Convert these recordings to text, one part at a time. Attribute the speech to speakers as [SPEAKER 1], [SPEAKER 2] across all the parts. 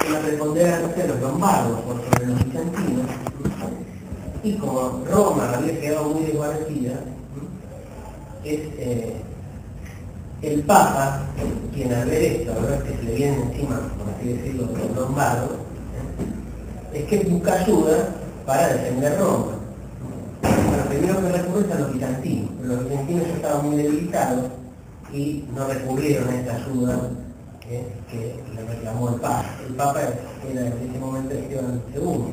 [SPEAKER 1] una preponderancia de los lombardos por sobre los bizantinos, y como Roma había quedado muy desguarnecida, es el Papa quien al ver esto, a ver que se le vienen encima, por así decirlo, los lombardos, es que busca ayuda para defender Roma. Bueno, primero que recurre es a los bizantinos, pero los bizantinos ya estaban muy debilitados y no recurrieron a esta ayuda que le reclamó el Papa. El Papa era en ese momento Esteban II.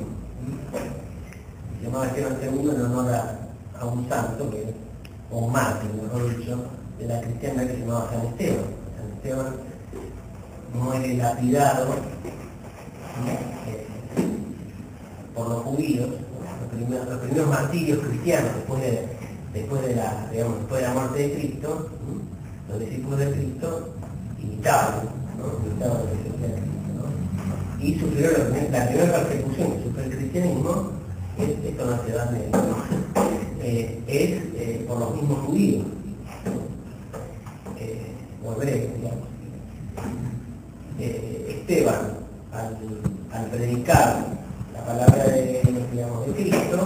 [SPEAKER 1] Se llamaba Esteban II en honor a un santo, o un mártir, mejor dicho, de la cristiandad que se llamaba San Esteban. San Esteban muere lapidado por los judíos, los primeros martirios cristianos después de la muerte de Cristo. Los discípulos de Cristo imitaban lo que se hacía de Cristo, ¿no? Y sufrieron la primera persecución que sufrió el cristianismo, esto no se da es por los mismos judíos, o hebreos, digamos. Esteban, al predicar la palabra de Cristo,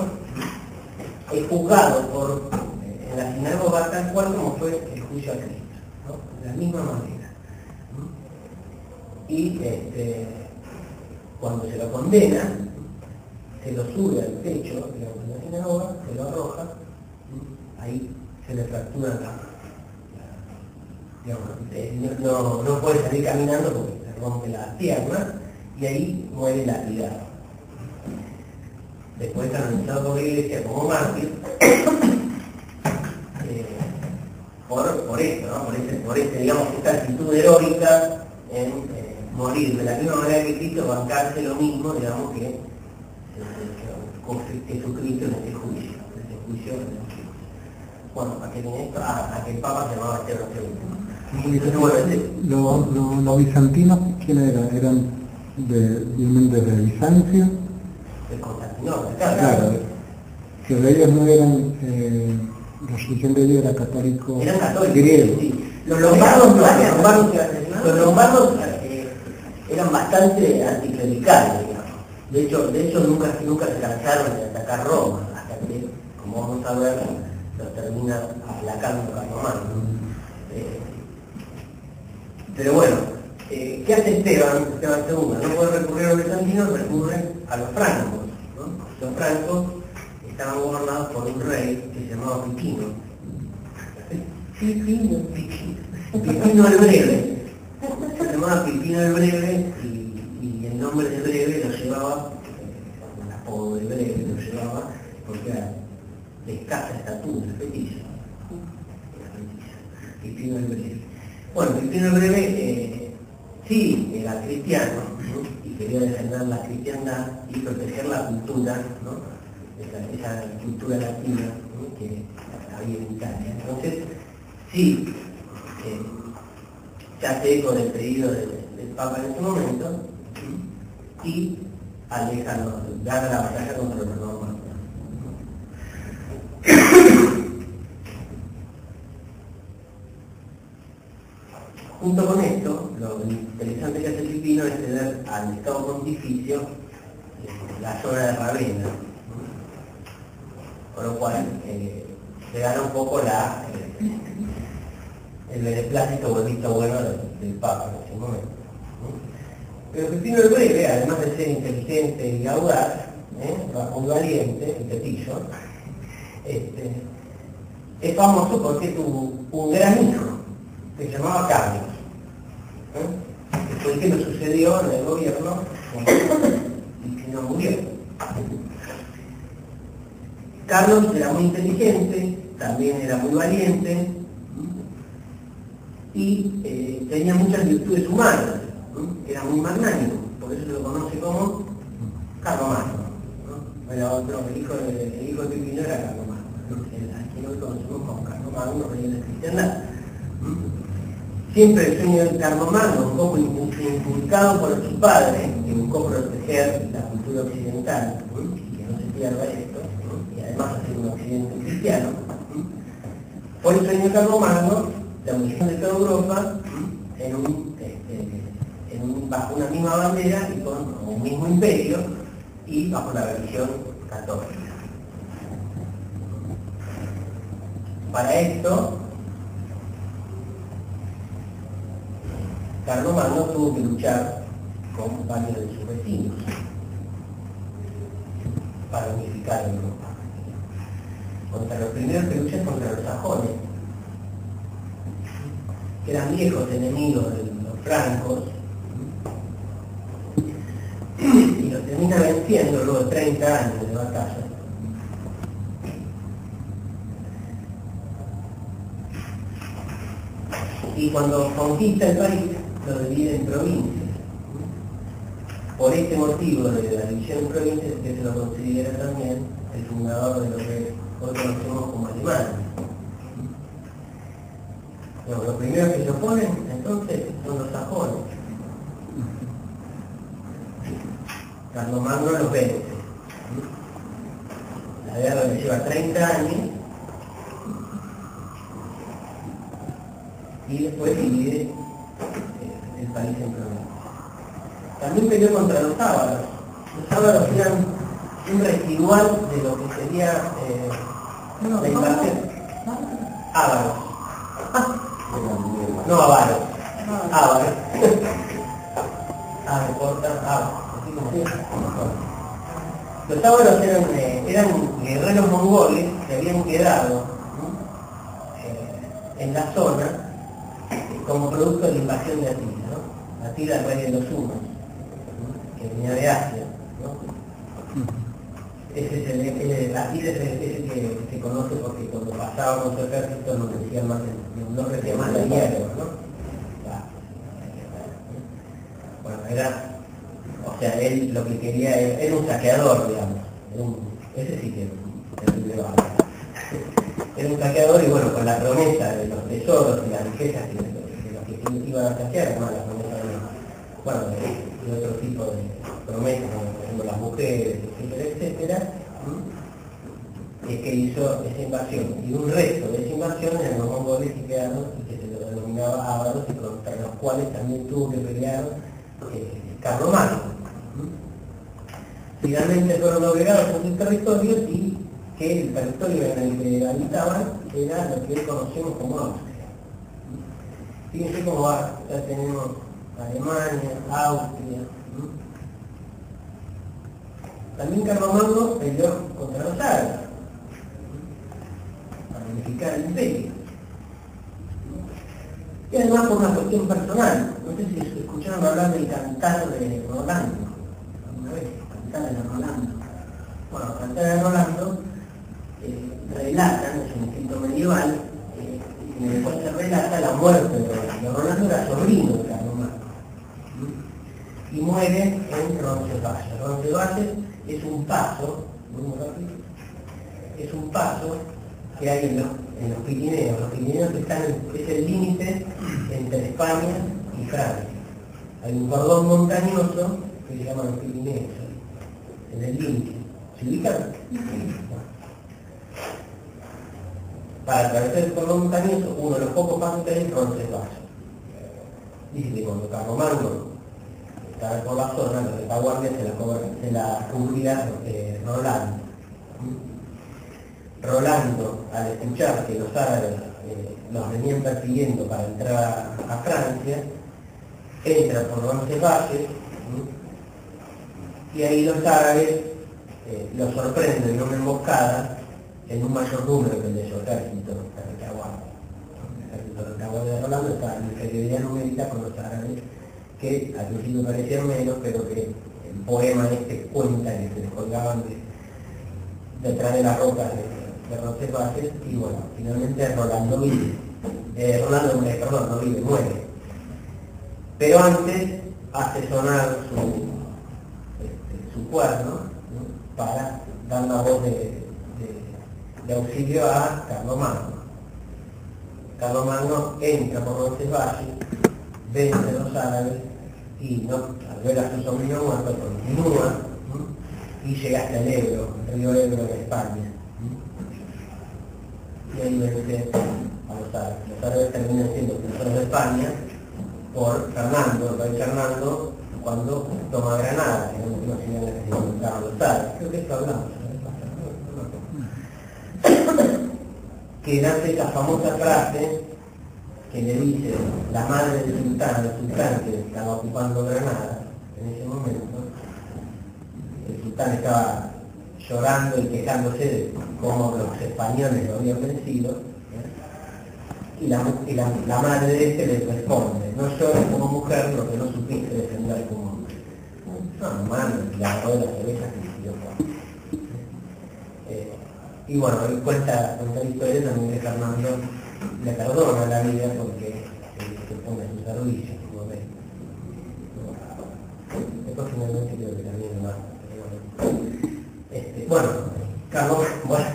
[SPEAKER 1] es juzgado en la sinagoga tal cual como fue el juicio a Cristo, ¿no? De la misma manera. Y cuando se lo condena, se lo sube al techo, digamos, de la sinagoga, se lo arroja, ahí se le fractura no puede salir caminando porque se rompe la pierna y ahí muere lapidado. Después canonizado por la Iglesia como mártir por esto, ¿no? por digamos, esta actitud heroica en morir de la misma manera que Cristo, bancarse lo mismo, digamos, que Jesucristo en ese juicio. Bueno, ¿a qué viene esto? A que el Papa se llamaba Esteban II.
[SPEAKER 2] Los bizantinos, ¿quiénes eran? ¿Eran de Bizancio?
[SPEAKER 1] De Constantinopla,
[SPEAKER 2] claro. Que ellos no eran, la religión de ellos era católico.
[SPEAKER 1] Eran católicos,
[SPEAKER 2] griego.
[SPEAKER 1] sí. Los lombardos eran bastante anticlericales, digamos. De hecho nunca se cansaron de atacar Roma, hasta que, como vamos a ver, los termina aplacando Carlomagno. Pero bueno, ¿qué hace Esteban II? No puede recurrir a los bizantinos, recurre a los francos, ¿no? Los francos estaban gobernados por un rey que se llamaba Pipino. Pipino el Breve. Se llamaba Pipino el Breve y el nombre de Breve lo llevaba, el apodo de Breve lo llevaba porque era de escasa estatura, petizo. Pipino el Breve. Bueno, Pipino el Breve sí era cristiano, ¿no? Y quería defender la cristiandad y proteger la cultura, ¿no? Esa cultura latina, ¿no? Que había en Italia. Entonces, sí, se hace eco del pedido del Papa en ese momento, ¿sí? Y gana la batalla contra los romanos. Junto con esto, lo interesante que hace Pipino es tener al Estado Pontificio la zona de Ravenna, con lo cual se gana un poco el beneplácito o el visto bueno del Papa en ese momento. Pero Pipino el Breve, además de ser inteligente y audaz, muy valiente y petillo, es famoso porque tuvo un gran hijo que se llamaba Carlos, que fue el que lo sucedió en el gobierno y que no murió. Carlos era muy inteligente, también era muy valiente y tenía muchas virtudes humanas, era muy magnánimo, por eso se lo conoce como Carlomagno, ¿no? Era el hijo de Pipino era Carlomagno, aquí lo conocemos como Carlomagno, rey de la cristiandad. Siempre el sueño de Carlomagno, un poco inculcado por su padre, que buscó proteger la cultura occidental, y que no se pierda esto, y además hacer un occidente cristiano. Por el sueño de Carlomagno, la unión de toda Europa en un bajo una misma bandera y con un mismo imperio y bajo la religión católica. Para esto, Carlomagno tuvo que luchar con varios de sus vecinos para unificar Europa. Contra los primeros que luchan contra los sajones, que eran viejos enemigos de los francos, y los termina venciendo luego de 30 años de batalla. Y cuando conquista el país, lo divide en provincias. Por este motivo de la división en provincias es que se lo considera también el fundador de lo que hoy conocemos como Alemania. Bueno, los primeros que se oponen entonces son los sajones. Carlomagno los vence. La guerra le lleva 30 años y después divide el país en provincias. También peleó contra los ávaros. Los ávaros eran un residual de lo que sería la invasión. Ávaros. No avaros. Ávaros. Los ávaros eran guerreros mongoles que habían quedado en la zona como producto de la invasión de Atila, ¿no? Atila, el rey de los hunos, que venía de Asia, ¿no? Ese es Atila es ese que se conoce porque cuando pasaba con su ejército no crecía más la hierba, ¿no? Bueno, él lo que quería era un saqueador, digamos. Ese sí que era era un saqueador y bueno, con la promesa de los tesoros y las riquezas de los que iban a saquear, además la promesa de otro tipo de promesas, como por ejemplo las mujeres, etcétera, es que hizo esa invasión. Y un resto de esa invasión eran los mongoles que quedaron y que se lo denominaba ávaros y contra los cuales también tuvo que pelear Carlomagno. Finalmente fueron obligados a sus territorios y que el territorio en el que habitaban era lo que hoy conocemos como Austria. Fíjense cómo va, ya tenemos Alemania, Austria. También Carlomagno peleó contra los árabes para unificar el imperio. Y además por una cuestión personal. No sé si escucharon hablar del cantar de Rolando. Alguna vez, cantar de Rolando. Bueno, cantar de Rolando relatan, es un escrito medieval, en el cual se relata la muerte de Rolando. Rolando era sobrino de Carlomagno. Y muere en Roncesvalles. Roncesvalles es un paso, es un paso que hay en los Pirineos. Los Pirineos es el límite entre España y Francia. Hay un cordón montañoso que se llama los Pirineos, en el límite. ¿Se ubican? Para atravesar el cordón montañoso, uno de los pocos pasos que hay es Roncesvalles. Dice que cuando Carlomagno estaba por la zona, la retaguardia se la cubría Rolando. Rolando, al escuchar que los árabes los venían persiguiendo para entrar a Francia, entra por Roncesvalles y ahí los árabes los sorprenden en una emboscada en un mayor número que el de su ejército de retaguardia. El ejército de retaguardia de Rolando estaba en inferioridad numérica con los árabes, que al principio parecían menos, pero que el poema cuenta que se les colgaban detrás de las rocas de Roncesvalles, y bueno, finalmente Rolando vive. No vive, muere. Pero antes hace sonar su cuerno, ¿no? Para dar la voz de auxilio a Carlomagno. Carlomagno entra por Roncesvalles, vence a los árabes y al ver a su sobrino muerto continúa, ¿no? Y llega hasta el Ebro, el río Ebro de España. Y ahí vence a los árabes. Los árabes terminan siendo prisioneros de España por Fernando, el rey Fernando, cuando toma Granada, que no última señal que se encontraban los árabes. Creo que esto hablamos, que nace esta famosa frase que le dice la madre del sultán, el sultán que estaba ocupando Granada en ese momento. El sultán estaba llorando y quejándose de cómo los españoles lo habían vencido, y la madre de este le responde: no llores como mujer lo que no supiste defender como hombre. No, mano, la agarró de la cerveza que le dio Juan. Y bueno, él cuenta la historia también que Fernando le perdona la vida porque se pone a su servicio, como ves. Después finalmente creo que también lo va. Bueno, Carlos, bueno,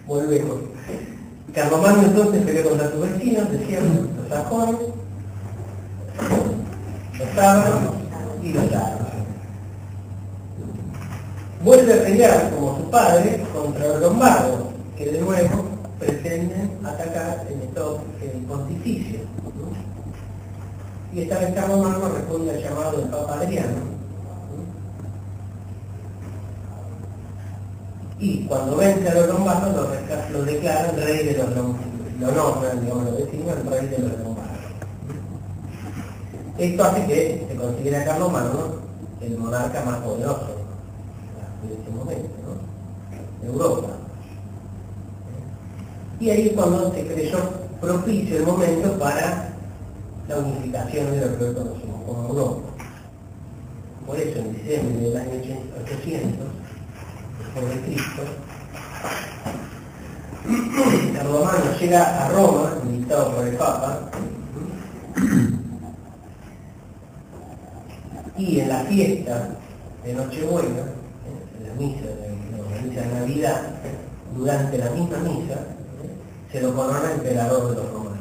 [SPEAKER 1] volvemos. Carlomagno entonces se ve contra sus vecinos, decíamos, los sajones, los sábanos y los árabes. Vuelve a pelear como su padre contra los lombardos, que de nuevo pretenden atacar el pontificio, ¿no? Y esta vez Carlomagno responde al llamado del Papa Adriano, y cuando vence a los lombardos lo declaran rey de los lombardos, lo nombran, digamos, lo designan el rey de los lombardos. Esto hace que se considere a Carlomagno el monarca más poderoso de ese momento, ¿no? De Europa. Y ahí es cuando se creyó propicio el momento para la unificación de lo que hoy conocemos como Europa. Por eso, en diciembre del año 800, después de Cristo, Carlomagno llega a Roma, invitado por el Papa, y en la fiesta de Nochebuena, en la misa de Navidad, durante la misma misa, se lo corona emperador de los romanos.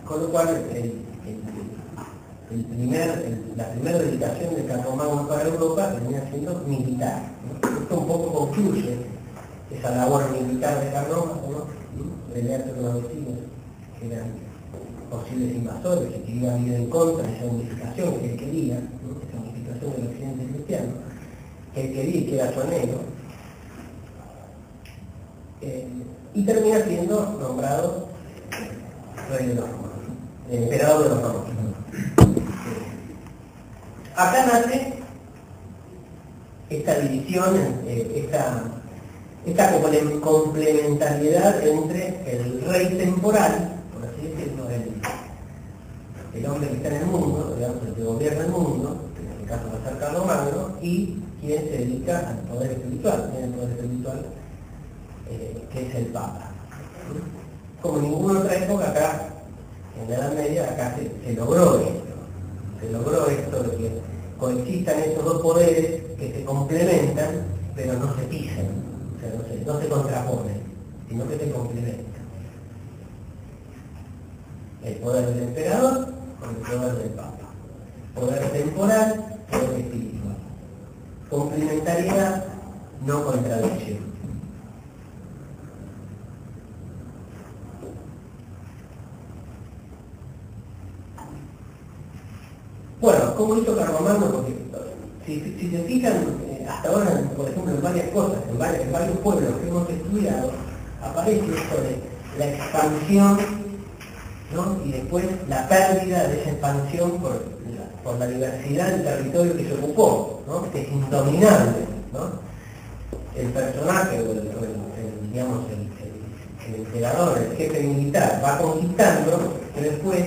[SPEAKER 1] Con lo cual, la primera dedicación de Carlomagno para Europa venía siendo militar, ¿no? Esto un poco concluye esa labor militar de Carlomagno, ¿no? Pelearse con los vecinos, que eran posibles invasores, que iban a ir en contra de esa unificación que él quería, ¿no? Esa unificación del occidente cristiano, que él quería y que era su anhelo, y termina siendo nombrado rey de los romanos, emperador de los romanos. Acá nace esta división, esta complementariedad entre el rey temporal, por así decirlo, el hombre que está en el mundo, digamos, el que gobierna el mundo, que en este caso va a ser Carlomagno, y quien se dedica al poder espiritual, el poder espiritual que es el Papa. Como en ninguna otra época acá, en la Edad Media, acá se logró esto de que coexistan estos dos poderes que se complementan, pero no se pisan, o sea, no se contraponen, sino que se complementan. El poder del emperador con el poder del Papa. Poder temporal, poder espiritual. Complementariedad, no contradicción. Bueno, ¿cómo hizo Carlomagno? Porque si se fijan, hasta ahora, por ejemplo, en varias cosas, en varios pueblos que hemos estudiado, aparece esto de la expansión, ¿no? Y después la pérdida de esa expansión por la diversidad del territorio que se ocupó, ¿no? Que es indominable, ¿no? El personaje, digamos, el emperador, el jefe militar, va conquistando, que después,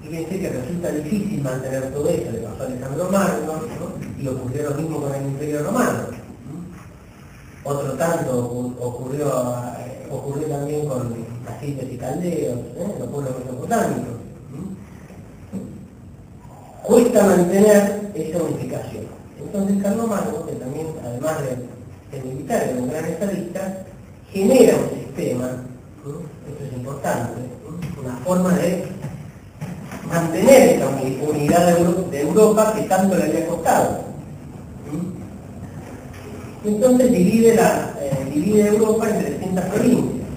[SPEAKER 1] fíjense que resulta difícil mantener todo eso, le pasó a Alejandro Magno, ¿no? Y ocurrió lo mismo con el Imperio Romano. Otro tanto ocurrió también con asirios y caldeos, los pueblos mesopotámicos. Cuesta mantener esa unificación. Entonces Carlomagno, que también, además de militar, era un gran estadista, genera un sistema, esto es importante, una forma de mantener esta unidad de Europa que tanto le había costado. Entonces divide divide Europa en 300 provincias,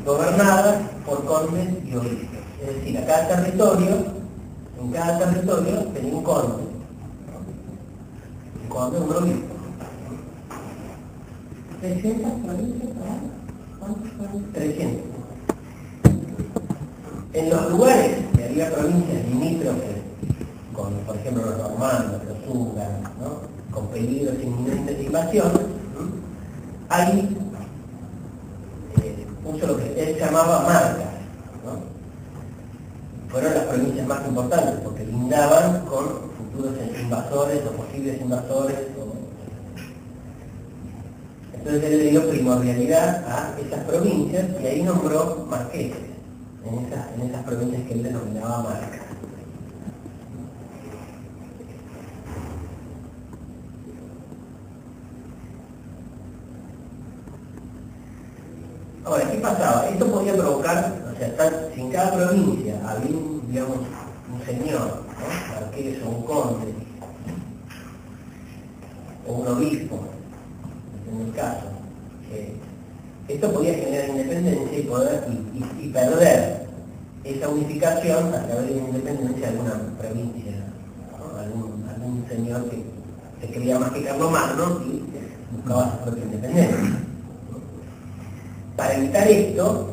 [SPEAKER 1] gobernadas por condes y obispos. Es decir, en cada territorio tenía un conde, un obispo.
[SPEAKER 3] 300 provincias, ¿verdad? ¿Cuántos fueron?
[SPEAKER 1] 300. En los lugares que había provincias limítrofes, con, por ejemplo, los normandos, los húngaros, ¿no?, con peligros inminentes de invasión, ahí puso lo que él llamaba marcas, ¿no? Fueron las provincias más importantes porque lindaban con futuros invasores o posibles invasores. Entonces él le dio primordialidad a esas provincias y ahí nombró marqueses en esas provincias que él denominaba marcas. Ahora, ¿qué pasaba? Esto podía provocar, o sea, si en cada provincia había un señor, ¿no?, marqués o un conde, o un obispo, en el caso, esto podía generar independencia y perder esa unificación a través de la independencia de alguna provincia, ¿no?, algún señor que se creía más que Carlomagno y buscaba su propia independencia. Para evitar esto,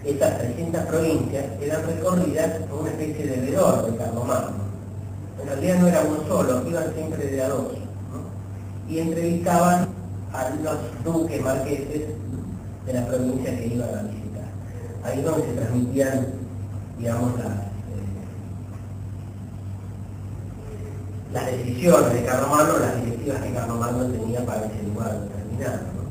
[SPEAKER 1] estas 300 provincias eran recorridas por una especie de veedor de Carlomagno. En realidad no era uno solo, iban siempre de a dos, ¿no?, y entrevistaban a los duques marqueses de la provincia que iban a visitar. Ahí es donde se transmitían, digamos, las decisiones de Carlomagno, las directivas que Carlomagno tenía para ese lugar determinado, ¿no?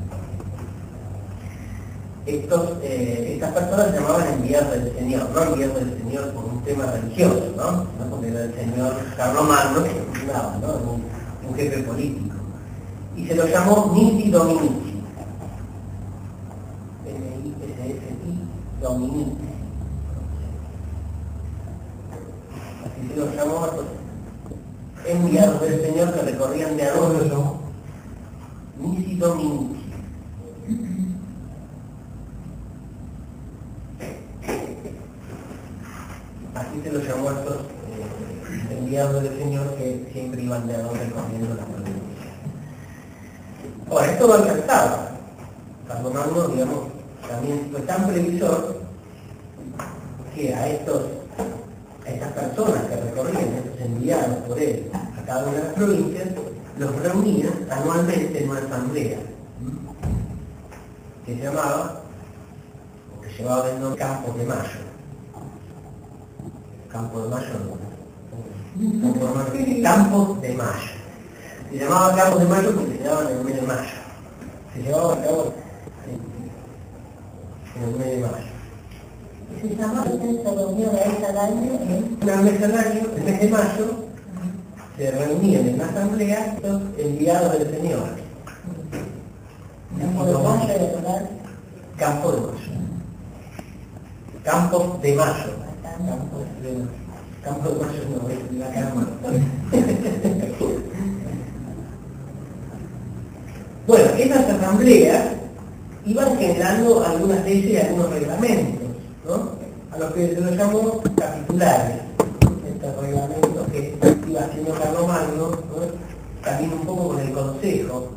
[SPEAKER 1] Estas personas se llamaban enviados del Señor, no enviados del Señor por un tema religioso, ¿no?, porque era el Señor Carlomagno que lo fundaba, ¿no?, un jefe político. Y se lo llamó Nisi Dominici. N-I-S-S-I Dominici. Así se lo llamó a estos enviados del Señor que recorrían de a dos. Nisi Dominici. Así se lo llamó a estos enviados del Señor que siempre iban de a dos recorriendo las provincias. Ahora, esto no alcanzaba. Carlomagno, digamos, también fue tan previsor que a estas personas que recorrían, estos enviados por él a cada una de las provincias, los reunía anualmente en una asamblea que se llamaba, o que llevaba el nombre Campos de Mayo. Campo de Mayo no. Campos de Mayo. Se llamaba Campos de Mayo porque se daban en el mes de mayo. Se llevaba a cabo en el mes de mayo.
[SPEAKER 3] Y se llama esa reunión una vez al año,
[SPEAKER 1] Una vez al año, el mes de mayo, se reunían en la asamblea los enviados del Señor.
[SPEAKER 3] Campo de Mayo de Total.
[SPEAKER 1] Campo de Mayo. Campos de Mayo. Campo de Mayo no, es la cama. Bueno, estas asambleas iban generando algunas leyes y algunos reglamentos, ¿no?, a los que se los llamó capitulares. Estos reglamentos que iba haciendo Carlomagno, ¿no?, también un poco con el consejo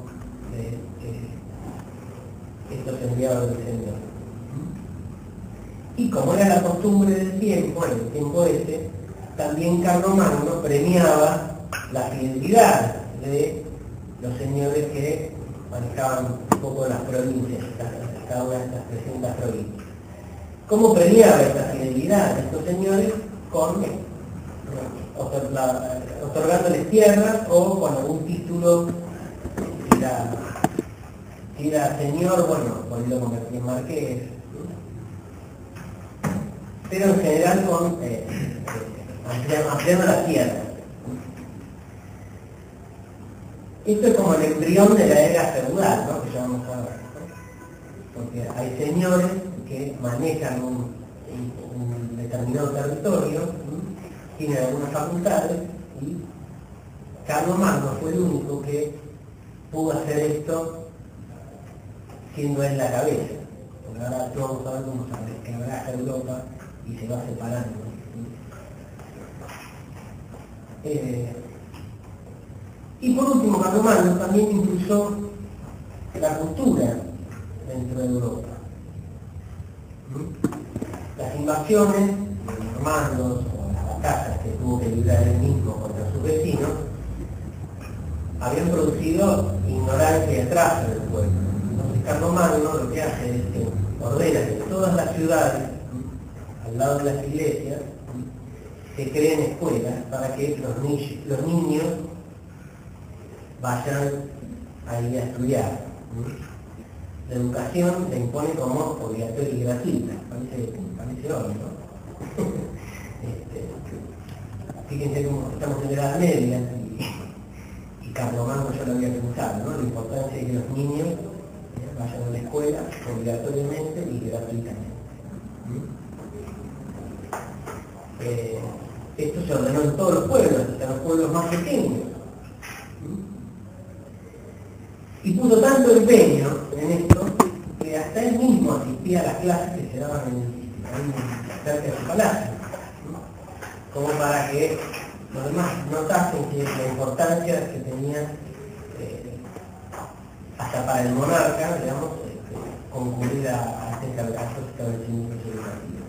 [SPEAKER 1] de estos enviados del Señor. Y como era la costumbre del tiempo, en el tiempo ese, también Carlomagno premiaba la fidelidad de los señores que manejaban un poco las provincias, cada una de estas 300 provincias. ¿Cómo premiaba esta fidelidad de estos señores? Con otorgándoles tierras o con algún título, si era señor, bueno, podía convertir en marqués, pero en general con ampliando la tierra. Esto es como el embrión de la era feudal, ¿no?, que llamamos ahora, ¿no?, porque hay señores que manejan un determinado territorio, ¿no?, tienen algunas facultades, y Carlomagno fue el único que pudo hacer esto siendo él la cabeza. Porque ahora vamos a ver cómo se resquebraja Europa y se va separando. Y por último, Carlomagno también impulsó la cultura dentro de Europa. Las invasiones de los normandos o las batallas que tuvo que librar él mismo contra sus vecinos habían producido ignorancia y atraso del pueblo. Entonces Carlomagno lo que hace es que ordena que todas las ciudades, al lado de las iglesias, se creen escuelas para que los niños vayan ahí a estudiar. La educación se impone como obligatoria y gratuita, parece obvio, ¿no? Fíjense cómo estamos en la Edad Media y Carlomagno ya lo había pensado, ¿no? La importancia de que los niños vayan a la escuela obligatoriamente y gratuitamente. Esto se ordenó en todos los pueblos, hasta los pueblos más pequeños. Y puso tanto empeño en esto que hasta él mismo asistía a las clases que se daban cerca de su palacio, como para que los demás notasen que la importancia que tenía hasta para el monarca, digamos, concurrir a estos establecimientos educativos.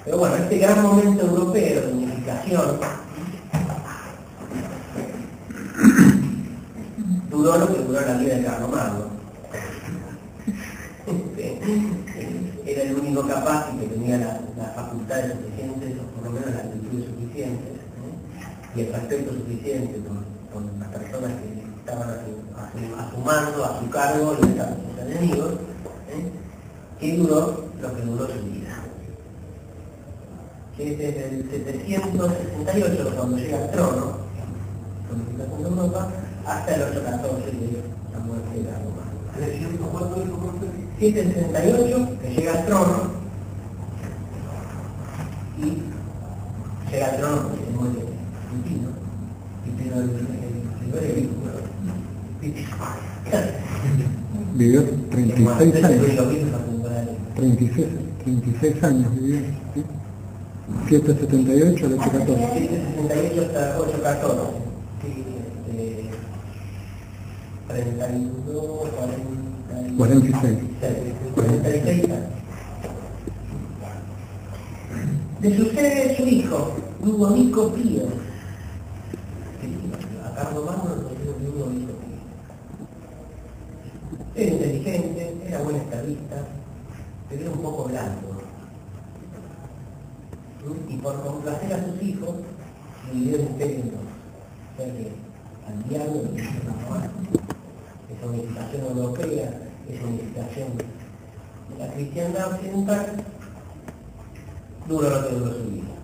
[SPEAKER 1] Pero bueno, este gran momento europeo de unificación duró lo que duró la vida de Carlomagno. Era el único capaz y que tenía las facultades suficientes, o por lo menos las virtudes suficientes, y el respeto suficiente con las personas que estaban a su mando, a su cargo, y a sus enemigos, que duró lo que duró su vida. Que es desde el 768, cuando llega al trono, unificación de Europa, hasta el 814 de la muerte de Carlomagno. 768, que llega al trono, y llega al trono porque se muere Pipino, Pipino el
[SPEAKER 2] vivió 36 años. 36 años vivió, ¿sí? 778 al 814.
[SPEAKER 1] 768 hasta 814. 32,
[SPEAKER 2] 46.
[SPEAKER 1] 46 años. Le sucede su hijo, Ludovico Pío. A Carlomagno lo considero Ludovico Pío. Era inteligente, era buen estadista, pero era un poco blando. Y por complacer a sus hijos, dividió el imperio en dos. O sea que al diablo le hizo una mano. Esa unificación europea, esa unificación de la cristiandad occidental, dura lo que duró su vida.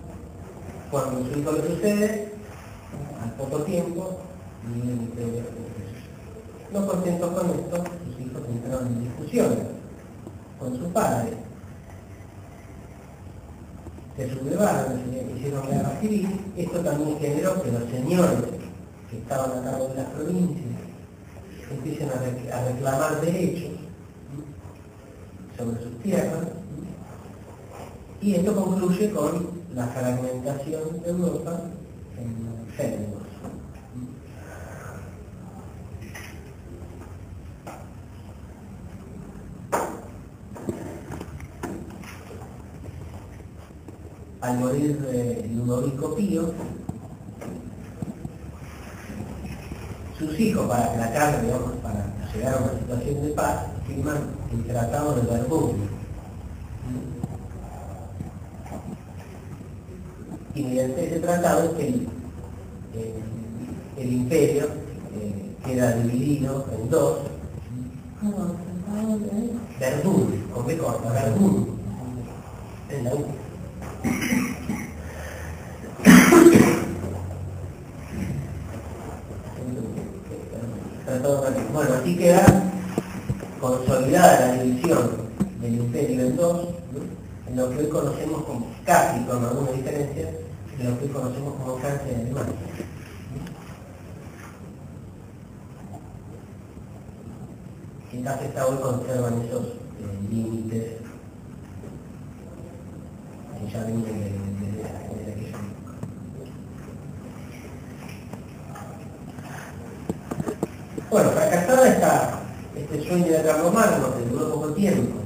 [SPEAKER 1] Cuando su hijo le sucede, al poco tiempo, vive el imperio de Jesús. No contentos con esto, sus hijos entraron en discusiones con su padre. Se sublevaron, hicieron guerra civil. Esto también generó que los señores que estaban a cargo de las provincias empiecen a reclamar derechos sobre sus tierras, y esto concluye con la fragmentación de Europa en reinos. Al morir Ludovico Pío, sus hijos, para aplacar, digamos, para llegar a una situación de paz, firman el Tratado de Verdún. Y mediante ese tratado es que el imperio queda dividido en dos. Verdún, con B corta, Verdún, en la U. Bueno, así queda consolidada la división del imperio en dos, ¿no? En lo que hoy conocemos como, casi con alguna diferencia, en lo que hoy conocemos como Francia y Alemania. quizás hasta hoy conservan esos límites que ya vienen de aquella época. Bueno, fracasada este sueño de Carlomagno, que duró poco tiempo,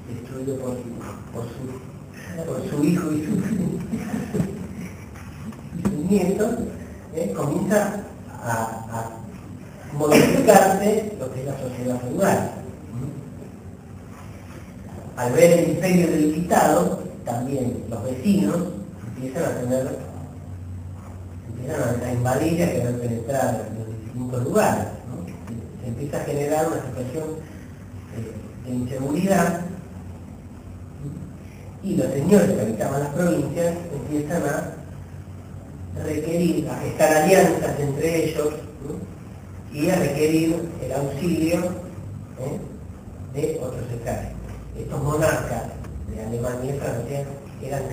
[SPEAKER 1] destruido por su hijo y sus nietos, comienza a modificarse lo que es la sociedad feudal. Al ver el imperio debilitado, también los vecinos empiezan a invadir y a querer penetrar en los distintos lugares, ¿no? Se empieza a generar una situación de inseguridad, y los señores que habitaban las provincias empiezan a requerir, a gestar alianzas entre ellos, ¿no? Y a requerir el auxilio de otros ejércitos. Estos monarcas de Alemania y Francia eran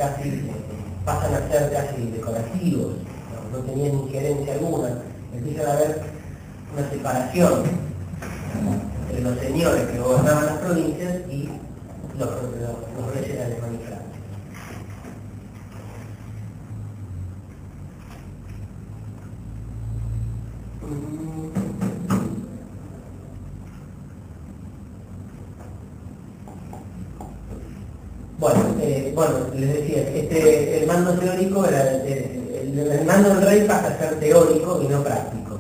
[SPEAKER 1] pasan a ser casi decorativos, no tenían injerencia alguna. Empieza a haber una separación entre los señores que gobernaban las provincias y los reyes de Alemania y Francia. Bueno, les decía, el mando teórico era el mando del rey pasa a ser teórico y no práctico.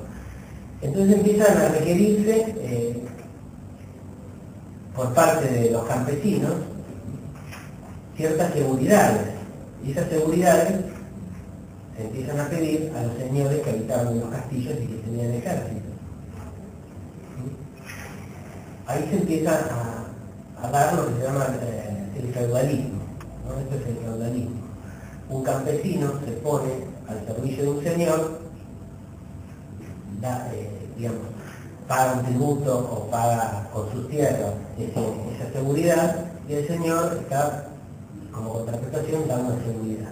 [SPEAKER 1] Entonces empiezan a requerirse por parte de los campesinos ciertas seguridades, y esas seguridades se empiezan a pedir a los señores que habitaban en los castillos y que tenían ejércitos. Ahí se empieza a dar lo que se llama el feudalismo, ¿no? Esto es el feudalismo. Un campesino se pone al servicio de un señor, paga un tributo o paga con sus tierras esa seguridad, y el señor está como contraprestación dando seguridad,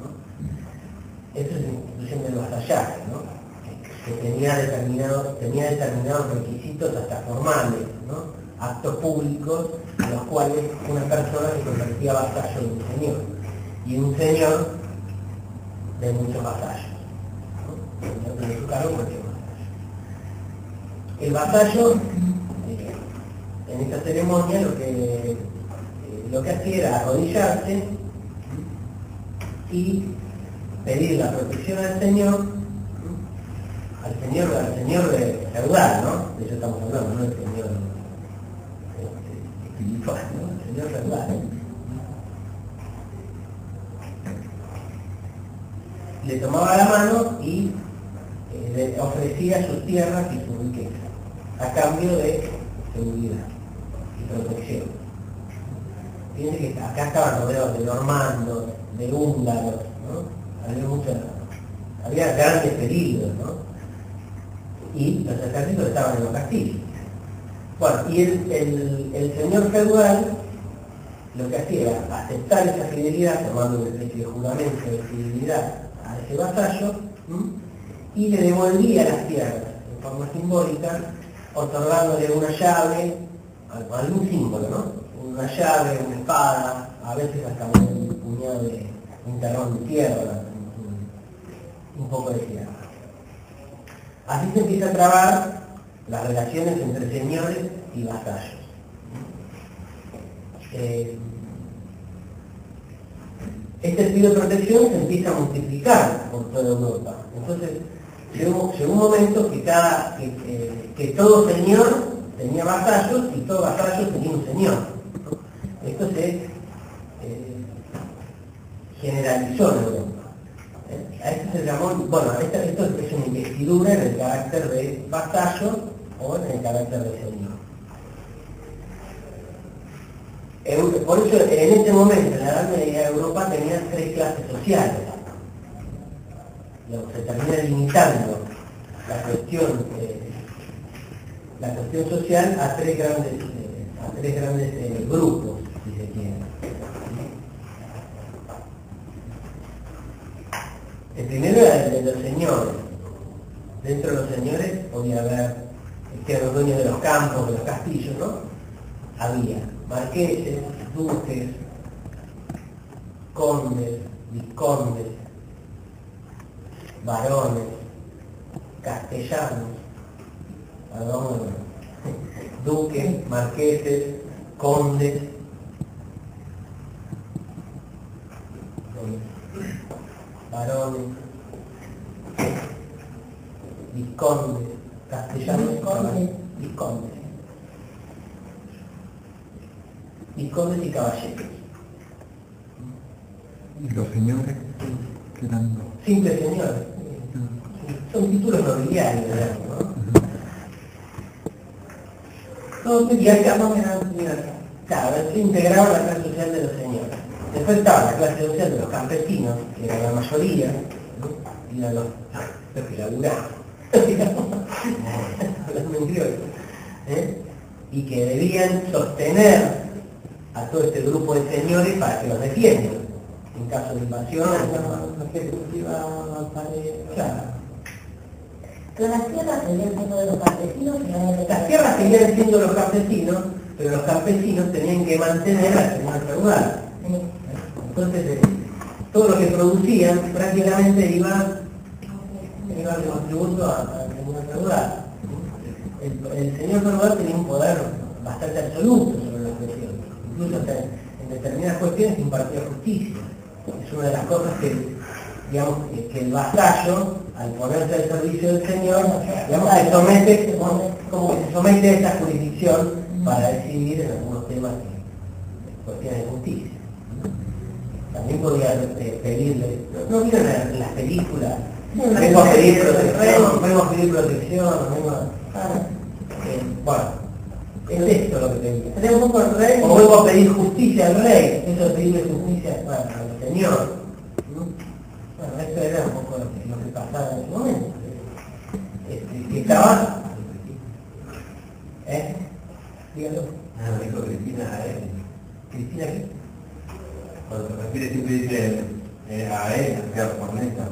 [SPEAKER 1] ¿no? Eso es la institución del vasallaje, ¿no? Que tenía determinados requisitos hasta formales, ¿no? Actos públicos en los cuales una persona se convertía vasallo de un señor, y un señor de muchos vasallos, ¿no? En su cargo muchos vasallos. El vasallo, en esta ceremonia, lo que hacía era arrodillarse y pedir la protección al señor de feudal, ¿no? De eso estamos hablando, no el señor espiritual, ¿no? El señor feudal. Le tomaba la mano y le ofrecía sus tierras y su riqueza, a cambio de seguridad y protección. Fíjense que acá estaban rodeados de normandos, de húngaros, ¿no? Había grandes peligros, ¿no? Y los ejércitos estaban en los castillos. Bueno, y el señor feudal lo que hacía era aceptar esa fidelidad, tomando una especie de juramento de fidelidad a ese vasallo, y le devolvía las tierras en forma simbólica, otorgándole una llave, algún símbolo, ¿no? Una llave, una espada, a veces hasta un puñado un talón de tierra, un poco de tierra. Así se empieza a trabar las relaciones entre señores y vasallos. Este estilo de protección se empieza a multiplicar por toda Europa. Entonces, llegó un momento que todo señor tenía vasallos y todo vasallo tenía un señor, ¿no? Esto se generalizó en Europa. A esto se llamó, bueno, esto es una investidura en el carácter de vasallo o en el carácter de señor. Por eso, en este momento, en la Edad Media, Europa tenía tres clases sociales. Se termina limitando la cuestión social a tres grandes grupos, si se quiere. El primero era el de los señores. Dentro de los señores podía haber que eran los dueños de los campos, de los castillos, ¿no? Había marqueses, duques, condes, vizcondes, varones, castellanos, perdón, duques, marqueses, condes, varones, vizcondes, castellanos, vizcondes, vizcondes y caballeros.
[SPEAKER 2] Y los señores, que eran
[SPEAKER 1] Simples señores. Son títulos nobiliarios, ¿no? Y acá más o menos, claro, se integraba la clase social de los señores. Después estaba la clase social de los campesinos, que era la mayoría, ¿no? Y eran los que laburaban, hablando en criollo, y que debían sostener a todo este grupo de señores para que los defiendan en caso de invasión. Claro.
[SPEAKER 3] Pero las tierras seguían siendo de los campesinos y no
[SPEAKER 1] Las tierras seguían siendo los campesinos, pero los campesinos tenían que mantener la segunda feudal. Entonces, todo lo que producían prácticamente iba como tributo a la segunda feudal. El señor feudal tenía un poder bastante absoluto sobre la expresión. Incluso hasta en determinadas cuestiones impartía justicia. Es una de las cosas que, digamos, que el vasallo, al ponerse al servicio del señor, digamos, se somete, como que se somete a esta jurisdicción para decidir en algunos temas cuestiones de justicia. También podía pedirle, ¿no vieron en las películas? Vengo a pedir protección, bueno, es esto lo que pedía.
[SPEAKER 3] tenemos un poco el rey.
[SPEAKER 1] O vengo a pedir justicia al rey, eso es pedirle justicia al señor. Bueno, esto era un poco lo que pasaba en ese momento. Que estaba... Dígalo.
[SPEAKER 4] No, dijo Cristina a él.
[SPEAKER 1] ¿Cristina qué?
[SPEAKER 4] Cuando se refiere siempre dice a él, o sea, por neta.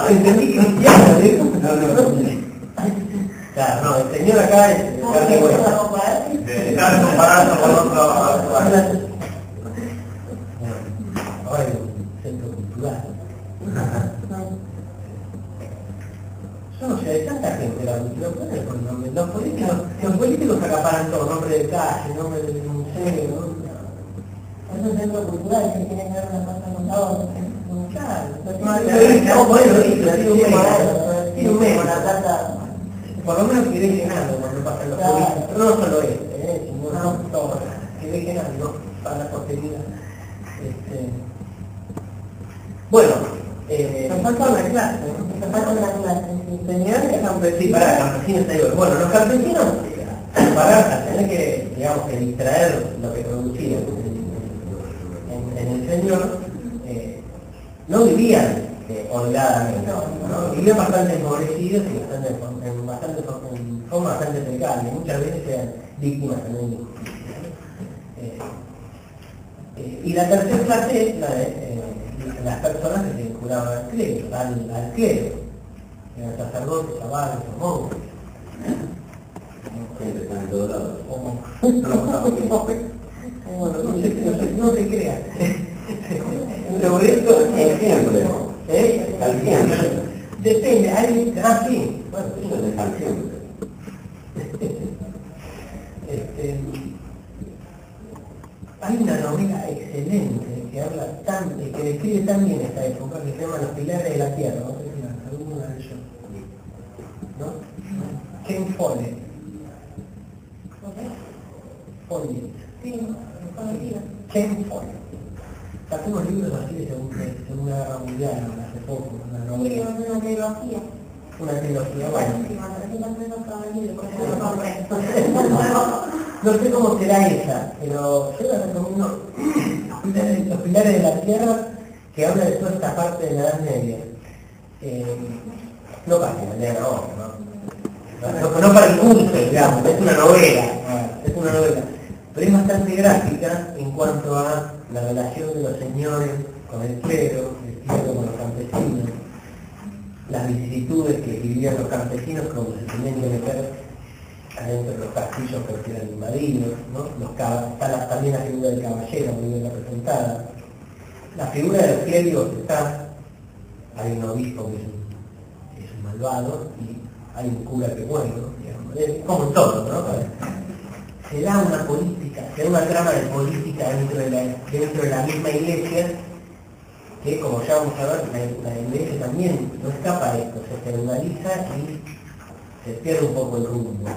[SPEAKER 1] Entendí cristiano, dijo. Claro, no, el señor acá es carne buena.
[SPEAKER 4] Están comparando con otro.
[SPEAKER 1] Ahora hay un centro cultural. Yo no sé, hay tanta gente la cultura, ¿pueden poner nombre? Los políticos acaparan todo, nombre de calle, nombre de museo, ¿no?
[SPEAKER 3] Es un centro cultural que tiene que ver una cosa con la otra.
[SPEAKER 1] Claro, tiene un mérito.
[SPEAKER 3] La plata.
[SPEAKER 1] Por lo menos que dejen algo cuando pasan los políticos, pero no solo sino todo, que dejen algo para la posteridad. Bueno,
[SPEAKER 3] Nos falta una clase, nos falta una clase.
[SPEAKER 1] señores campesinos, para campesinos ayudan. Bueno, los campesinos, para tener que, digamos, que distraer lo que producían en el señor, no vivían holgadamente, ¿no? Vivían bastante empobrecidos y en forma bastante precaria, muchas veces eran víctimas también de injusticia. Y la tercera clase es la de las personas que se vinculaban al clero, eran sacerdotes, abades o monjes.
[SPEAKER 4] Están en todos lados.
[SPEAKER 1] No se crea. Sobre esto,
[SPEAKER 4] Siempre. Siempre.
[SPEAKER 1] Depende, hay... sí. Bueno,
[SPEAKER 4] Eso es de siempre.
[SPEAKER 1] Hay una novela excelente que habla que describe tan bien esta época, que se llama Los Pilares de la Tierra, no sé si alguna de ellos, ¿no? Ken Follett. Follett.
[SPEAKER 3] Sí, conocida.
[SPEAKER 1] Ken Follett. Sacó unos libros así de Segunda Guerra Mundial hace poco, una
[SPEAKER 3] Sí,
[SPEAKER 1] novela,
[SPEAKER 3] una trilogía.
[SPEAKER 1] una trilogía, bueno.
[SPEAKER 3] Sí, cuando recién estaba el libro, con
[SPEAKER 1] No sé cómo será esa, pero yo la recomiendo. Los Pilares de la Tierra, que habla de toda esta parte de la Edad Media. No para que la lean ahora, no para el culto, digamos, es una novela, pero es bastante gráfica en cuanto a la relación de los señores con el clero con los campesinos, las vicisitudes que vivían los campesinos, como se tenían que meter adentro de los castillos porque eran invadidos, ¿no? Está también la figura del caballero muy bien representada. La figura de los clérigos está, hay un obispo que es un malvado y hay un cura que es bueno, digamos, es como en todo, ¿no? Se da una política, se da una trama de política dentro de la misma iglesia, que como ya vamos a ver, la iglesia también no escapa de esto, se feudaliza y se pierde un poco el rumbo, ¿no?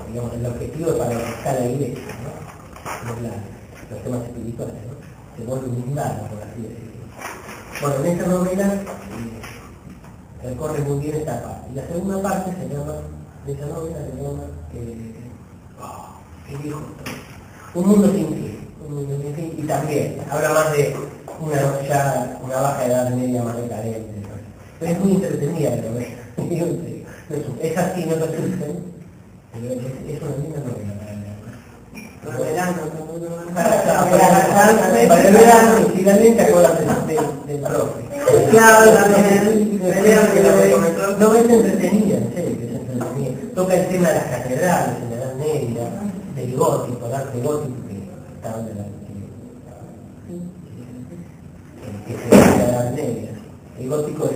[SPEAKER 1] Digamos, el objetivo para lo que está la iglesia, ¿no? Los temas espirituales, ¿no? Se vuelve mundana, por así decirlo. Bueno, en esta novela recorre muy bien esta parte. Y la segunda parte se llama, de esa novela se llama qué viejo, Un mundo sin fin. Y también habla más de una baja edad media más decadente. Pero es muy entretenida la novela. Es así, no lo sufren, pero es una linda novela para el verano, y finalmente acuerdas del profe. Claro, no es entretenida, en serio, es entretenida. Toca el tema de las catedrales en la Edad Media, del gótico, el arte gótico que estaba en que se da en la Edad Media. El gótico es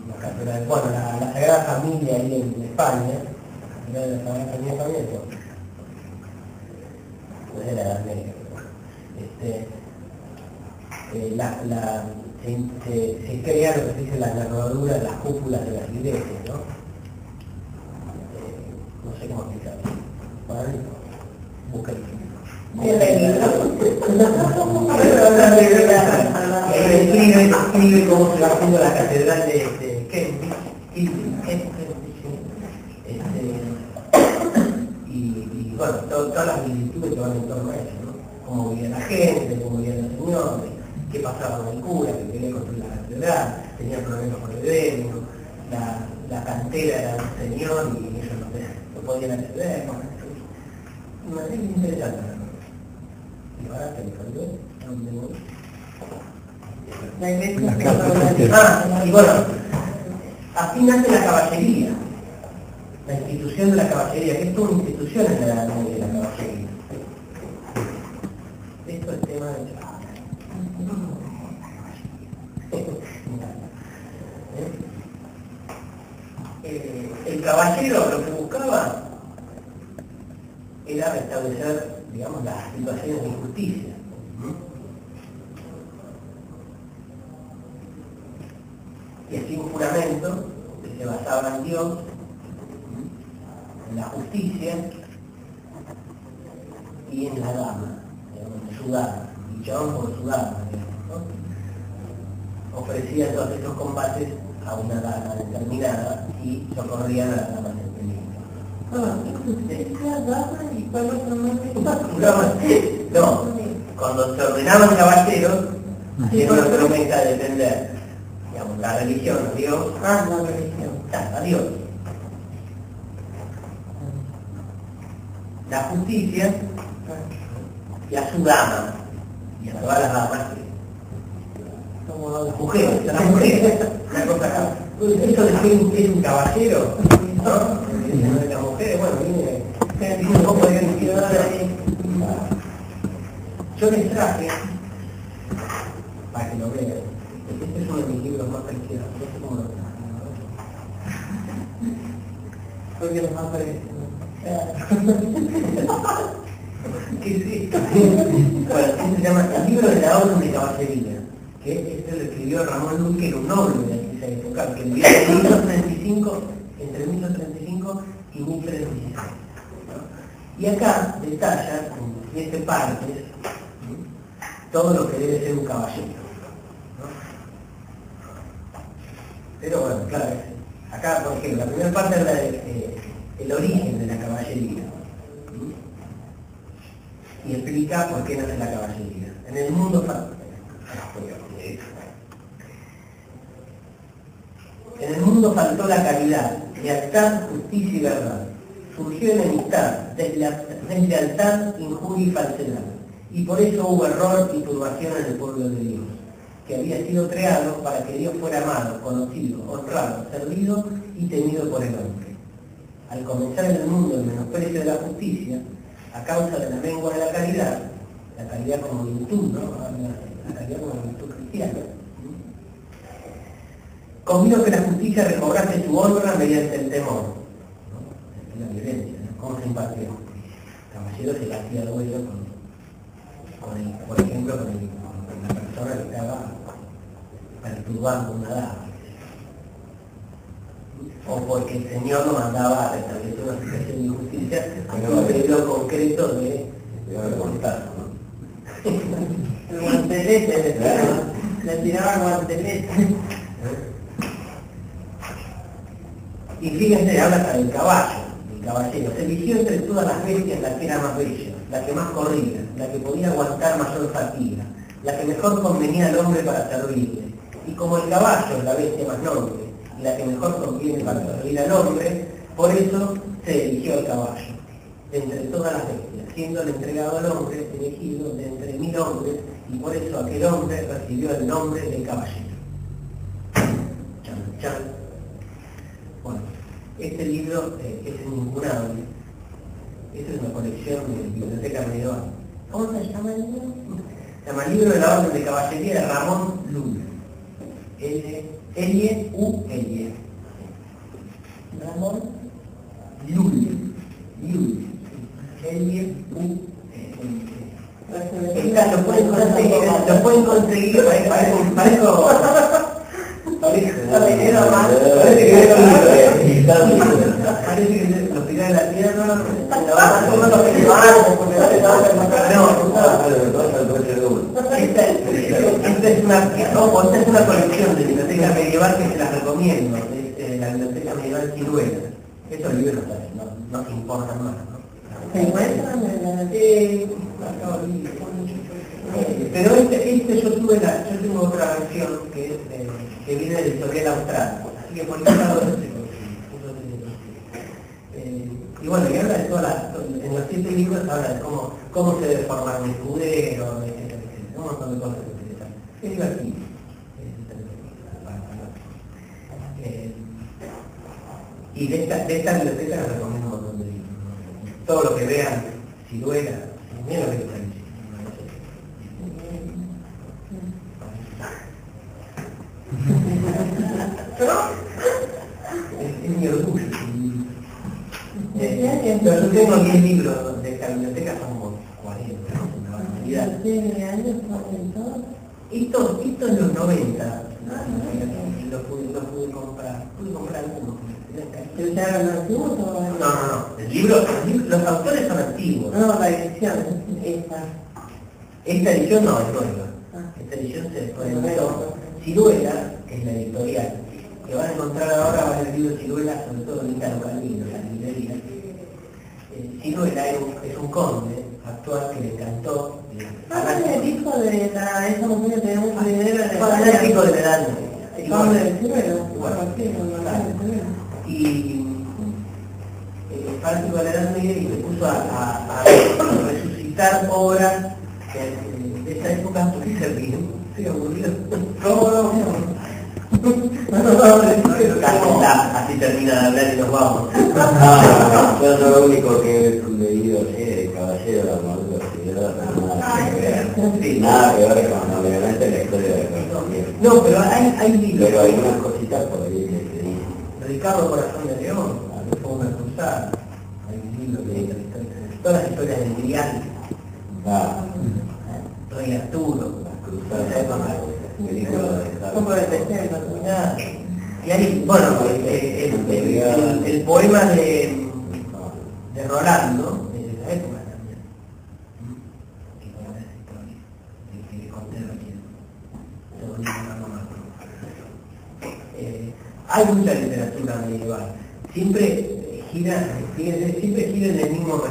[SPEAKER 1] la catedral, bueno, la Sagrada Familia ahí en España, la Sagrada Familia es gótico. De la Edad Media. Se crea lo que se dice la nervadura de las cúpulas de las iglesias, ¿no? No sé cómo explicarlo. Bueno, busca el escribe cómo se va haciendo la catedral de Cambridge y bueno, todas las vicisitudes que van en torno a eso, ¿no? Cómo vivía la gente, cómo vivían los señores, qué pasaba con el cura que quería construir la catedral, tenía problemas con el gremio, la cantera era un señor y ellos no podían acceder, bueno, es interesante, ¿no? Y ahora se me salió, ¿a dónde voy?
[SPEAKER 3] La iglesia.
[SPEAKER 1] Y bueno, así nace la caballería, la institución de la caballería, que es toda una institución en la Edad Media de la caballería. Esto es tema de... El caballero lo que buscaba era establecer, digamos, las situaciones de injusticia. Y así un juramento que se basaba en Dios, en la justicia y en la dama, en su dama, y John por su dama, ¿no? Ofrecía todos estos combates a una dama determinada y socorrían a la dama en peligro.
[SPEAKER 3] ¿Y cuál otro nombre?
[SPEAKER 1] No, cuando se ordenaban caballeros, hacían una promesa de defender, digamos, la religión, a Dios,
[SPEAKER 3] la religión.
[SPEAKER 1] a Dios. La justicia y a su dama, y a todas las damas, como las mujeres, una cosa acá. Eso de que es un caballero, ¿no? De las mujeres, bueno, viene un poco de identidad ahí. Yo les traje, para que lo vean, este es uno de mis libros más preciados, no sé cómo lo traje, ¿no? Porque los más preciados. ¿Qué es esto? Bueno, este se llama El libro de la orden de caballería, que este lo escribió Ramón Luis, que era un noble de esa época, que vivió en 1835, entre 1835 y 1316. ¿No? Y acá detalla, en 7 partes, todo lo que debe ser un caballero, ¿no? Pero bueno, claro, acá, por ejemplo, la primera parte es la de el origen de la caballería, y explica por qué nace la caballería. En el mundo faltó la caridad, lealtad, justicia y verdad. Surgió enemistad, deslealtad, injuria y falsedad. Y por eso hubo error y turbación en el pueblo de Dios. que había sido creado para que Dios fuera amado, conocido, honrado, servido y temido por el hombre. Al comenzar en el mundo el menosprecio de la justicia, a causa de la mengua de la caridad como virtud, ¿no? La caridad como virtud cristiana, convino que la justicia recobrase su honra mediante el temor, ¿no? La violencia, ¿no? ¿Cómo se impartía la justicia? El caballero se la hacía duelo por ejemplo, con la persona que estaba perturbando una dama, o porque el Señor nos mandaba a restablecer una situación de injusticia en un periodo concreto de contar, ¿no?
[SPEAKER 3] El guantelete, le tiraba el guantelete.
[SPEAKER 1] Y fíjense, habla hasta del caballo, el caballero. Se eligió entre todas las bestias la que era más bella, la que más corría, la que podía aguantar mayor fatiga, la que mejor convenía al hombre para servirle. Y como el caballo es la bestia más noble, y la que mejor conviene para servir al hombre, por eso se eligió el caballo, de entre todas las bestias, siéndole entregado al hombre, elegido de entre 1000 hombres, y por eso aquel hombre recibió el nombre de caballero. Chan, chan. Bueno, este libro es incurable. Esta es una colección de biblioteca medieval.
[SPEAKER 3] ¿Cómo se llama el libro?
[SPEAKER 1] Se llama Libro de la Orden de Caballería de Ramón Lull. L-U-L.
[SPEAKER 3] Ramón
[SPEAKER 1] Lull. L-U-L. Lo pueden conseguir, parezco parece que lo tiré de la tierra, lo van a tomar los festivales, esta es una colección de biblioteca medieval que se las recomiendo, de la biblioteca medieval Ciruela. Estos libros no se importan más, ¿no?
[SPEAKER 3] ¿Se encuentran en la...
[SPEAKER 1] Pero yo tengo otra versión que viene del historial austral, así que por ese lado y bueno, y habla de en los 7 libros habla de cómo se debe formar un escudero, etcétera, un montón de cosas interesantes. Es divertido. Y de esta biblioteca les recomiendo un montón de libros, ¿no? Todo lo que vean, Ciruela, mira lo que está diciendo. Es mi orgullo. Pero yo tengo 10 libros de esta biblioteca, son como 40, una barbaridad.
[SPEAKER 3] ¿Qué años son todos?
[SPEAKER 1] Esto en los 90, lo pude comprar. Pude comprar algunos.
[SPEAKER 3] ¿Pero ya eran antiguos o...?
[SPEAKER 1] No. Los autores son antiguos.
[SPEAKER 3] No, la edición, esta.
[SPEAKER 1] Esta edición no, es nueva. Esta edición se después Ciruela, que es la editorial, que van a encontrar ahora en el libro Ciruela, sobre todo en Italo Calvino, la librería. Ciruela es un conde actual que le encantó.
[SPEAKER 3] El hijo de esa mujer que tenía mucho dinero en
[SPEAKER 1] el chico de la edad.
[SPEAKER 3] El conde del Ciruelo.
[SPEAKER 1] Y fanático de la Edad Media y se puso a resucitar obras de esa época. ¿Por qué se ríen? Estoy aburrido. Así termina de hablar y nos vamos.
[SPEAKER 4] Yo lo único que he leído es el Caballero de la Armadura nada que ver con obviamente la historia de la
[SPEAKER 1] No, pero hay libros.
[SPEAKER 4] Pero hay unas cositas por ahí que se dicen.
[SPEAKER 1] Ricardo Corazón de León, fue una cruzada. Hay un libro que dice todas las historias del Grial. Rey Arturo, y ahí, bueno, el poema de Rolando, de la época también. Que contar esa historia, que conté recién. Hay mucha literatura medieval. Siempre gira en el mismo,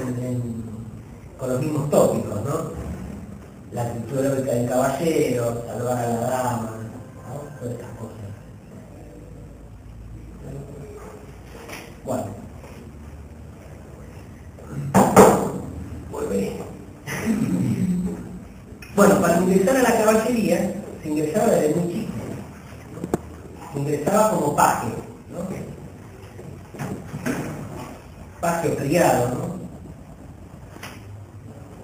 [SPEAKER 1] con los mismos tópicos, ¿no? La cultura del caballero, salvar a la dama, ¿no? Todas estas cosas. Bueno. Volveré. Bueno, para ingresar a la caballería se ingresaba desde muy chico, se ingresaba como paje, ¿no? Paje o criado, ¿no?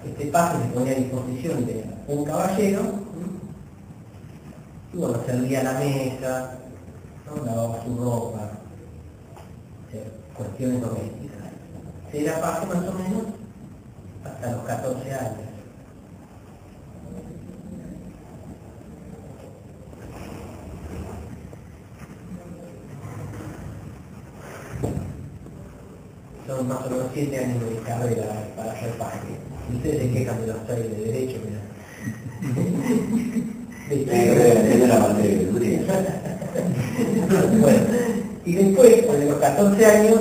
[SPEAKER 1] Este paje se ponía a disposición de un caballero, y bueno, servía la mesa, ¿no? Lavaba su ropa, o sea, cuestiones domésticas. Era paje más o menos hasta los 14 años. Son más o menos 7 años de carrera para ser paje. Y ustedes se quejan de los 6 de derecho,
[SPEAKER 4] Es la materia.
[SPEAKER 1] Bueno, y después, de los 14 años,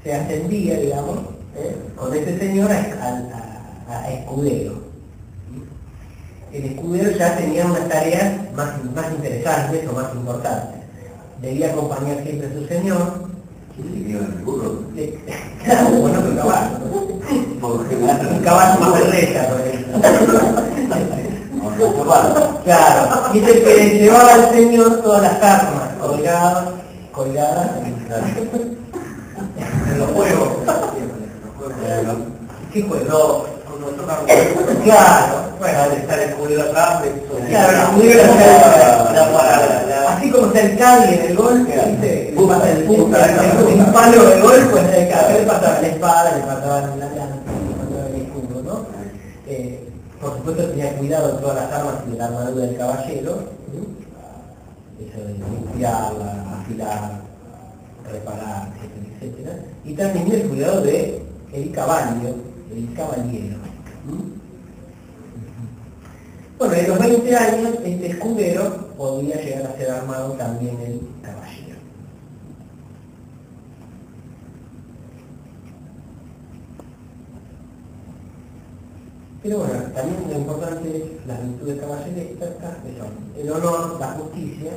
[SPEAKER 1] se ascendía, digamos, con ese señor a escudero. El escudero ya tenía unas tareas más interesantes o más importantes. Debía acompañar siempre a su señor. Claro, bueno, que caballo, ¿no? Un caballo más berreta, por ejemplo. Claro, y es el que le llevaba al señor todas las armas colgadas en los juegos. ¿Qué juego? Claro, bueno,
[SPEAKER 4] estar el escudero atrás,
[SPEAKER 1] claro, el escudero así como está el Cali en el gol, ¿viste? Le pasa el palo del gol, pues el Cali le pasaba la espada, le pasaba la lanza, le pasaba el escudo, ¿no? Por supuesto tenía cuidado de todas las armas y de la armadura del caballero, eso de limpiarla, afilar, reparar, etcétera, etcétera. Y también el cuidado de el caballero. Bueno, en los 20 años este escudero podía llegar a ser armado también el caballero. Pero bueno, también lo importante es las virtudes caballerescas, que son el honor, la justicia,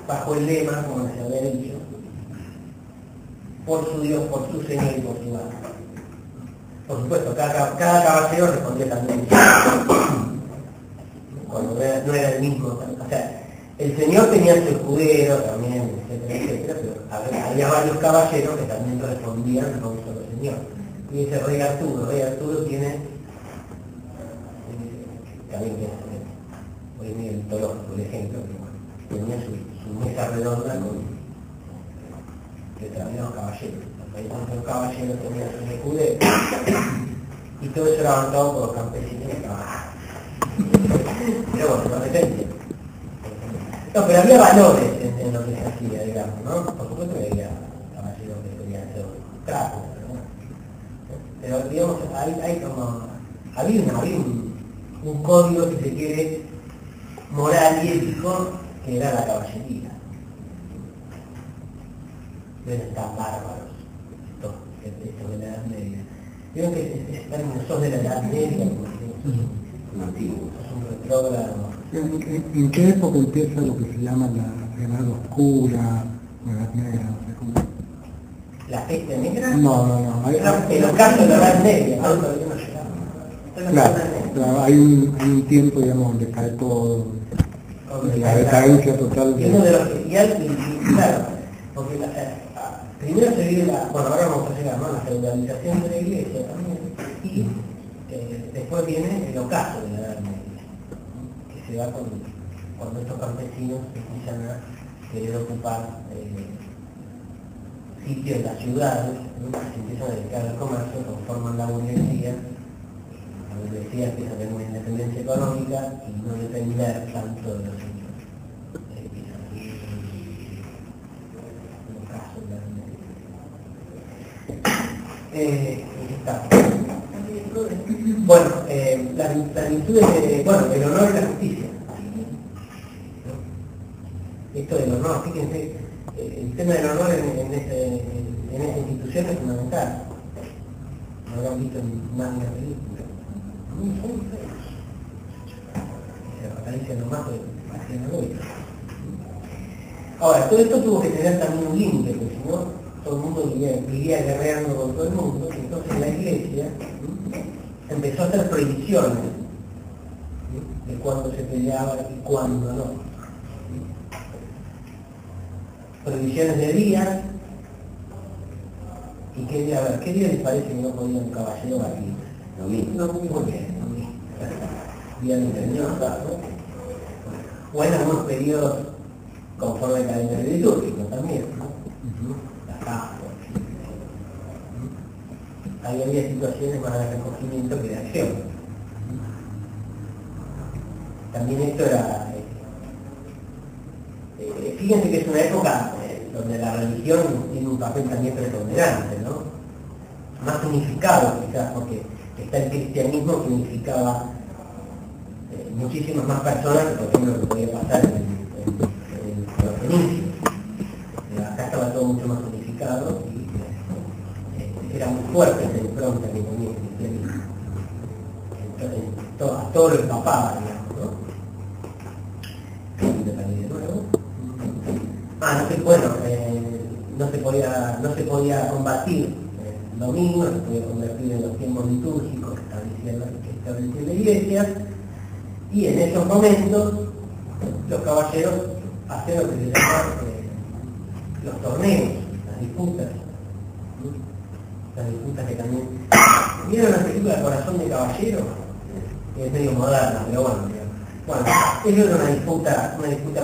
[SPEAKER 1] bajo el lema, como se había dicho, por su Dios, por su Señor y por su alma. Por supuesto, cada caballero respondía también cuando no era el mismo. O sea, el Señor tenía su escudero también, etcétera, etcétera, pero había varios caballeros que también respondían a un solo Señor. Y ese Rey Arturo tiene, también que hoy en día el Tolón, por ejemplo, que tenía su mesa redonda con determinados caballeros. Los caballeros tenían su escudero y todo eso era bancado por los campesinos que trabajaban. Pero bueno, no depende. No, pero había valores en lo que se hacía, digamos, ¿no? Por supuesto que había caballeros que podían ser trapos, pero digamos, hay como, había un código, si se quiere, moral y ético, que era la caballería. No eran tan bárbaros estos de la Edad Media. Creo que ese término sos de la Edad Media, como decimos, un antiguo, sos un retrógrado.
[SPEAKER 2] ¿En qué época empieza lo que se llama la Edad Oscura, la Edad Negra? No sé cómo.
[SPEAKER 1] ¿La peste negra?
[SPEAKER 2] No.
[SPEAKER 1] El ocaso de la Edad Media, algo que no llegamos.
[SPEAKER 2] Claro, hay un tiempo, digamos, donde cae todo, la decadencia total.
[SPEAKER 1] Y uno de los que, claro, porque primero se vive bueno, ahora vamos a llegar, ¿no? La feudalización de la iglesia también, y después viene el ocaso de la Edad Media, que se da cuando estos campesinos empiezan a querer ocupar sitios en las ciudades, ¿no? Se empiezan a dedicar al comercio, conforman la burguesía empieza a tener una independencia económica y no depender tanto de los señores. Bueno, las virtudes el honor y la justicia. Esto del honor, fíjense, el tema del honor en esta institución es fundamental. No lo han visto en más de una película. Muy feos. Se aparece nomás de haciendo hoy. Ahora, todo esto tuvo que tener también un límite, porque si no, todo el mundo vivía guerreando con todo el mundo, y entonces la iglesia empezó a hacer prohibiciones ¿sí? De cuándo se peleaba y cuándo no. Prohibiciones de días. ¿Y qué día? A ver, ¿qué día les parece que no podía un caballero batir?
[SPEAKER 4] Domingo.
[SPEAKER 1] No, muy bien, domingo. Día del Señor, claro. O en algunos periodos conforme al calendario litúrgico también, ¿no? La Pascua. Ahí había situaciones más de recogimiento que de acción. También esto era... fíjense que es una época donde la religión tiene un papel también preponderante, ¿no? Más unificado quizás, porque está el cristianismo que unificaba muchísimas más personas que por ejemplo lo que podía pasar en los fenicios. Acá estaba todo mucho más unificado y era muy fuerte esa impronta que tenía el cristianismo. A todo lo empapaba, digamos, ¿no? De nuevo. No se podía combatir el domingo, se podía convertir en los tiempos litúrgicos que establecía la Iglesia, y en esos momentos los caballeros hacen lo que se llama los torneos, las disputas que también... ¿Vieron la película Corazón de Caballero? Es medio moderna, pero bueno, eso era una disputa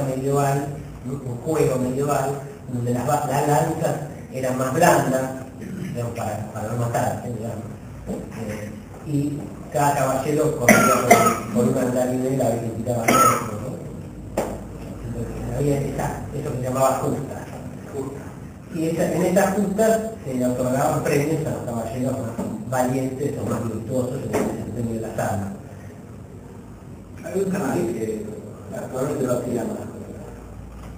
[SPEAKER 1] medieval, un juego medieval, donde las lanzas eran más blandas, digamos, para no matarse, digamos. Y cada caballero corría por un andamio de la que tiraba el otro, ¿no? Entonces había eso que se llamaba justa. Y en estas justas se le otorgaban premios a los caballeros más valientes o más virtuosos en el desempeño de las armas.
[SPEAKER 4] Hay un canal que actualmente lo hacía más,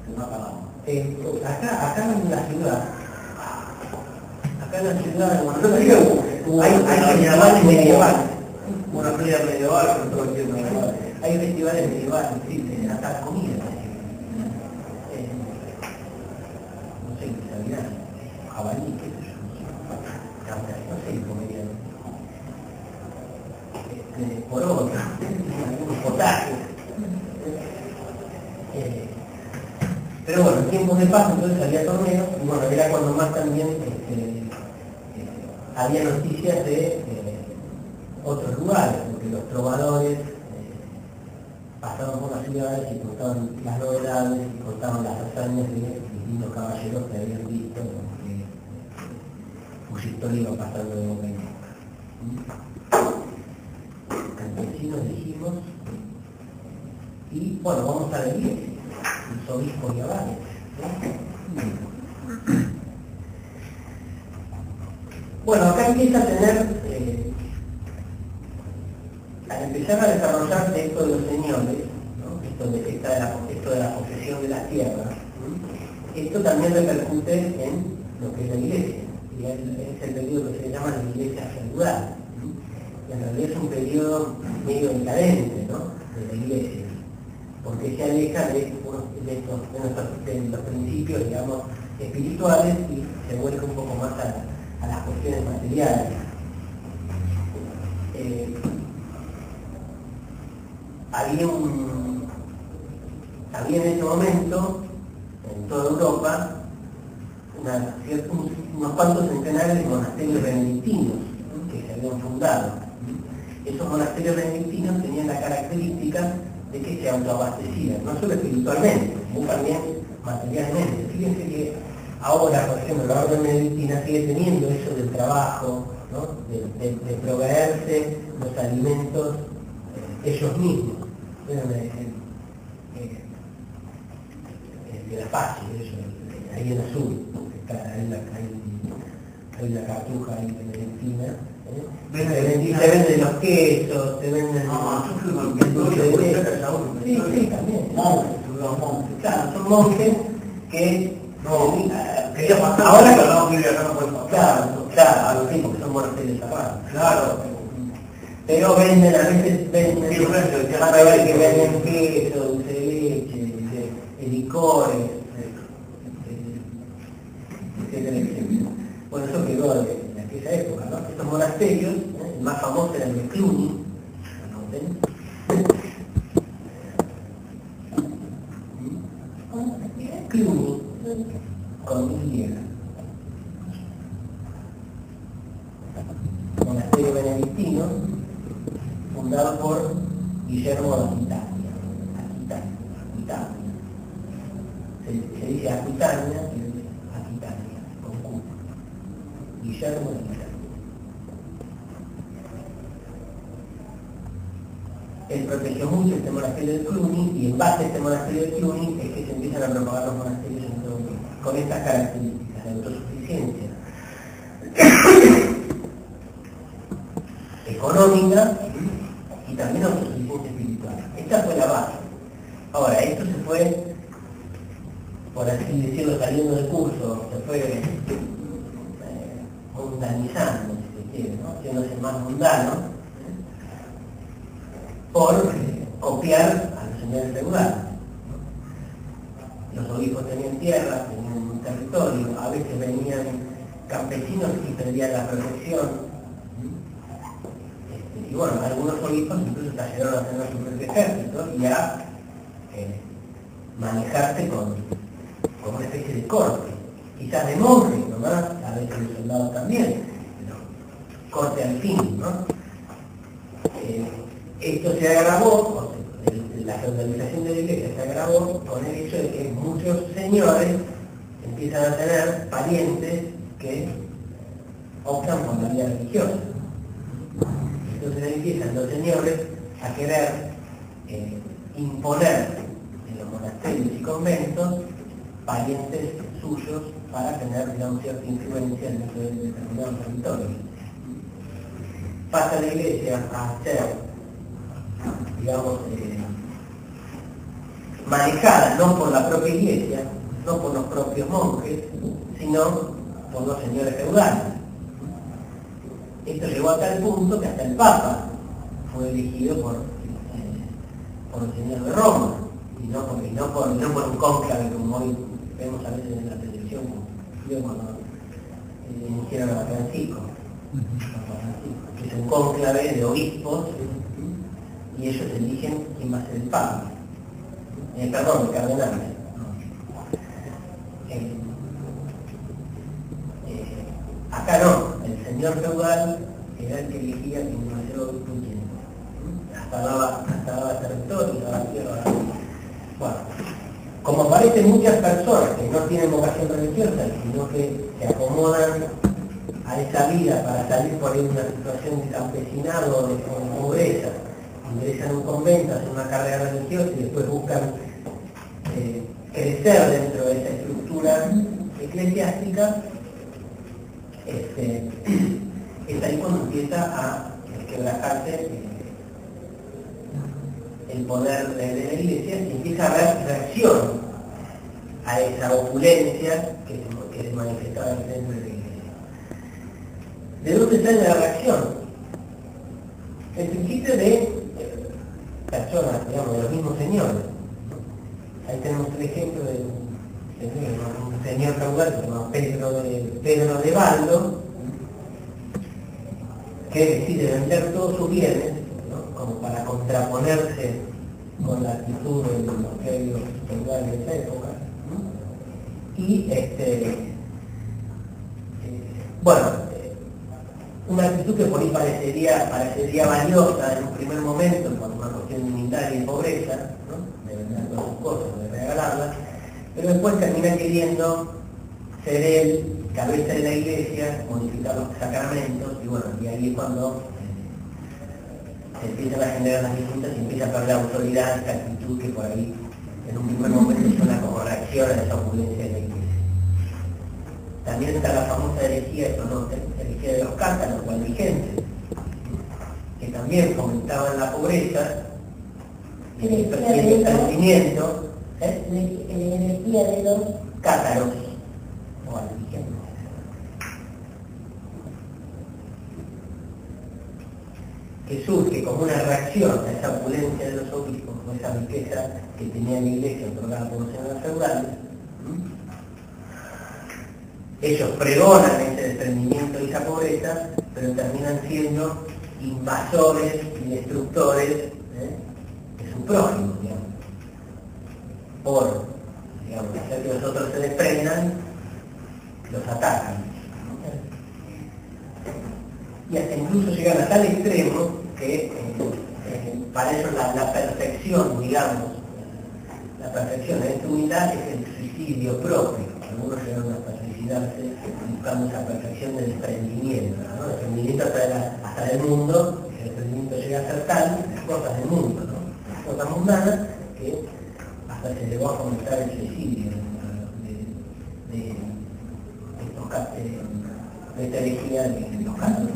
[SPEAKER 4] que no acabamos.
[SPEAKER 1] Acá en la ciudad, de Buenos Aires, hay festivales medievales.
[SPEAKER 4] Una feria medieval con todo el tiempo medieval.
[SPEAKER 1] Hay festivales medievales, sí, hasta la comida. No sé qué sabía, jabalí, qué sé yo, no sé qué comerían. Por otro, algunos potajes. Pero bueno, en tiempos de paz entonces había torneos, y bueno, era cuando más también había noticias de otros lugares, porque los trovadores pasaban por las ciudades y contaban las novedades y contaban las hazañas de distintos caballeros que habían visto que su historia iba pasando de boca en boca. Campesinos dijimos, y bueno, vamos a la iglesia, los obispos y abades, ¿no? Bueno, acá empieza a tener, al empezar a desarrollarse esto de los señores, ¿no? esto de la posesión de las tierras, ¿no? Esto también repercute en lo que es la iglesia, y es el periodo que se llama la iglesia feudal, ¿no? En realidad es un periodo medio decadente, ¿no? De la iglesia, porque se aleja de los principios, digamos, espirituales y se vuelve un poco más a las cuestiones materiales. Había en ese momento, en toda Europa, unos cuantos centenares de monasterios benedictinos, ¿no? Que se habían fundado. Esos monasterios benedictinos tenían la característica de que se autoabastecían, no solo espiritualmente, sino también materialmente. Fíjense que ahora, por ejemplo, la orden benedictina sigue teniendo eso del trabajo, ¿no? de proveerse los alimentos ellos mismos. De la paz, ahí en azul, hay una cartuja ahí benedictina. Se venden los quesos, se venden el dulce de leche. Sí, también. Claro, son monjes que ahora claro, sí, porque son monasterios cerrados. Claro. Pero venden, a veces van a ver que venden queso, dulce de leche, licores, etcétera, etcétera. Bueno, eso quedó de aquella época, ¿no? Estos monasterios, el más famoso era el de Cluny,
[SPEAKER 3] ¿Cómo se escribe?
[SPEAKER 1] Cluny, con Y. Monasterio benedictino, fundado por Guillermo de Aquitania. Se dice Aquitania y se dice Aquitania, con Q. Guillermo de Aquitania. Él protegió mucho este monasterio de Cluny y en base a este monasterio de Cluny es que se empiezan a propagar los monasterios en todo el mundo, con estas características de autosuficiencia económica y también autosuficiencia espiritual. Esta fue la base. Ahora, esto se fue, por así decirlo, saliendo del curso, se fue mundanizando, si se quiere, ¿no? Haciéndose más mundano, por copiar a los señores feudales. Los obispos tenían tierras, tenían un territorio, a veces venían campesinos y perdían la protección. Y bueno, algunos obispos incluso llegaron a tener su propio ejército y a manejarse con una especie de corte, quizás de monjes nomás, a veces de soldados también, pero corte al fin, ¿no? Esto se agravó, la feudalización de la iglesia se agravó con el hecho de que muchos señores empiezan a tener parientes que optan por la vida religiosa. Entonces empiezan los señores a querer imponer en los monasterios y conventos parientes suyos para tener, digamos, cierta influencia dentro de determinados territorios. Pasa la iglesia a ser, digamos, manejada no por la propia iglesia, no por los propios monjes, sino por los señores feudales. Esto llegó a tal punto que hasta el Papa fue elegido por el señor de Roma, y no por un cónclave como hoy vemos a veces en la televisión, cuando eligieron a Francisco, que es un cónclave de obispos, y ellos eligen quién va a ser el Papa. Perdón, el cardenal. Acá no, el señor feudal era el que elegía quién iba a ser obispo y quién no. Hasta daba territorio, daba tierra. Bueno, como aparecen muchas personas que no tienen vocación religiosa, sino que se acomodan a esa vida para salir por ahí de una situación de campesinado o de pobreza, ingresan a un convento, hacen una carrera religiosa y después buscan crecer dentro de esa estructura eclesiástica, es ahí cuando empieza a quebrajarse el poder de la iglesia y empieza a haber reacción a esa opulencia que se manifestaba dentro de la iglesia. ¿De dónde sale la reacción? En principio de personas, digamos, de los mismos señores. Ahí tenemos el ejemplo de un señor feudal que se llama Pedro de Baldo, que decide vender todos sus bienes, ¿no? Como para contraponerse con la actitud de los medios feudales de esa época, ¿no? Y bueno, una actitud que por ahí parecería valiosa en un primer momento por una cuestión de humildad y de pobreza, ¿no? De vender todas sus cosas, de regalarlas, pero después termina queriendo ser él cabeza de la iglesia, modificar los sacramentos, y bueno, y ahí es cuando se empiezan a generar las disputas y empieza a perder autoridad esta actitud que por ahí en un primer momento suena como reacción a esa opulencia de la iglesia. También está la famosa herejía, herejía de los cátaros o albigenses, que también fomentaban la pobreza y el establecimiento.
[SPEAKER 3] La energía de los
[SPEAKER 1] Cátaros o albigenses. Que surge como una reacción a esa opulencia de los obispos, o esa riqueza que tenía la iglesia otorgada por los señores feudales. Ellos pregonan ese desprendimiento y esa pobreza, pero terminan siendo invasores y destructores de su prójimo, digamos, por digamos, hacer que los otros se desprendan, los atacan. Y hasta incluso llegan a tal extremo que para ellos la perfección, digamos, la perfección de esta unidad es el suicidio propio. Algunos llegaron hasta suicidarse buscando esa perfección del desprendimiento, ¿no? El desprendimiento hasta del mundo, el desprendimiento llega a ser tal, las cosas del mundo, ¿no? Las cosas mundanas, que hasta se llegó a fomentar el suicidio de esta herejía de los casos.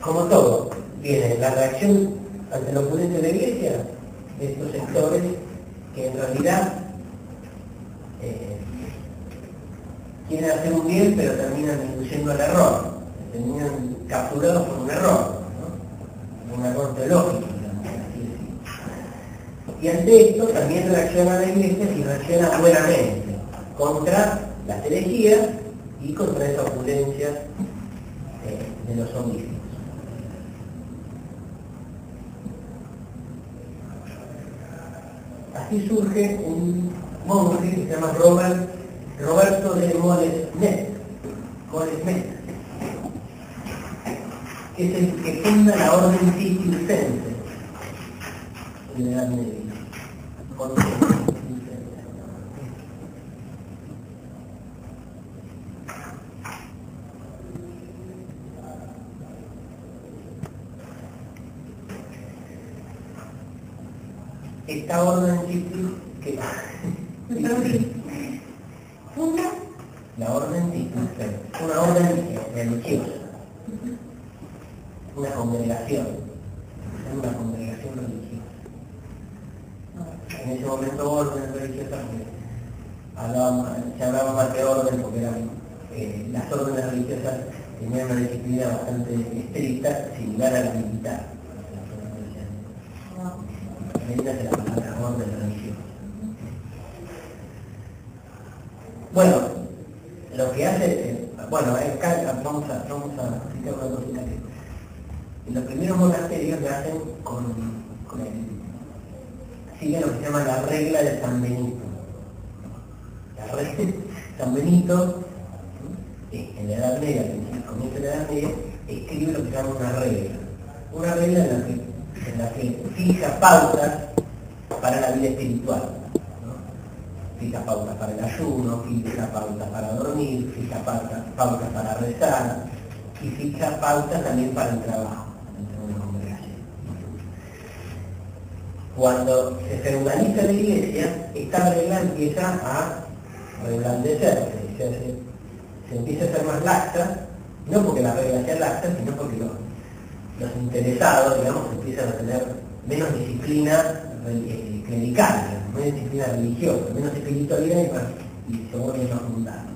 [SPEAKER 1] Como todo, viene la reacción ante lo opulente de la Iglesia, de estos sectores que en realidad quieren hacer un bien pero terminan induciendo al error, terminan capturados por un error, ¿no? Un error teológico, digamos, así decirlo. Y ante esto también reacciona la Iglesia y reacciona buenamente contra las herejías y contra esa opulencia de los obispos. Así surge un monje que se llama Roberto de Molesmet, que es el que funda la orden cisterciense en la Edad Media. Esta orden que la orden cisterciense, una orden religiosa, una congregación religiosa. En ese momento orden religiosa, se hablaba más de orden porque eran, las órdenes religiosas tenían una disciplina bastante estricta, similar a la militar. De la palabra orden religiosa. Bueno, lo que hace, acá vamos a citar una cosita que en los primeros monasterios le hacen siguen lo que se llama la regla de San Benito. La regla de San Benito, en la Edad Media, al comienzo de la Edad Media, escribe lo que se llama una regla en la que fija pautas para la vida espiritual, ¿no? Fija pautas para el ayuno, fija pautas para dormir, fija pautas para rezar y fija pautas también para el trabajo dentro de una congregación. Cuando se feudaliza la Iglesia, esta regla empieza a reblandecerse, se empieza a ser más laxa, no porque la regla sea laxa, sino porque los interesados, digamos, empiezan a tener menos disciplina clerical, menos disciplina religiosa, menos espiritualidad y se vuelven más mundanos.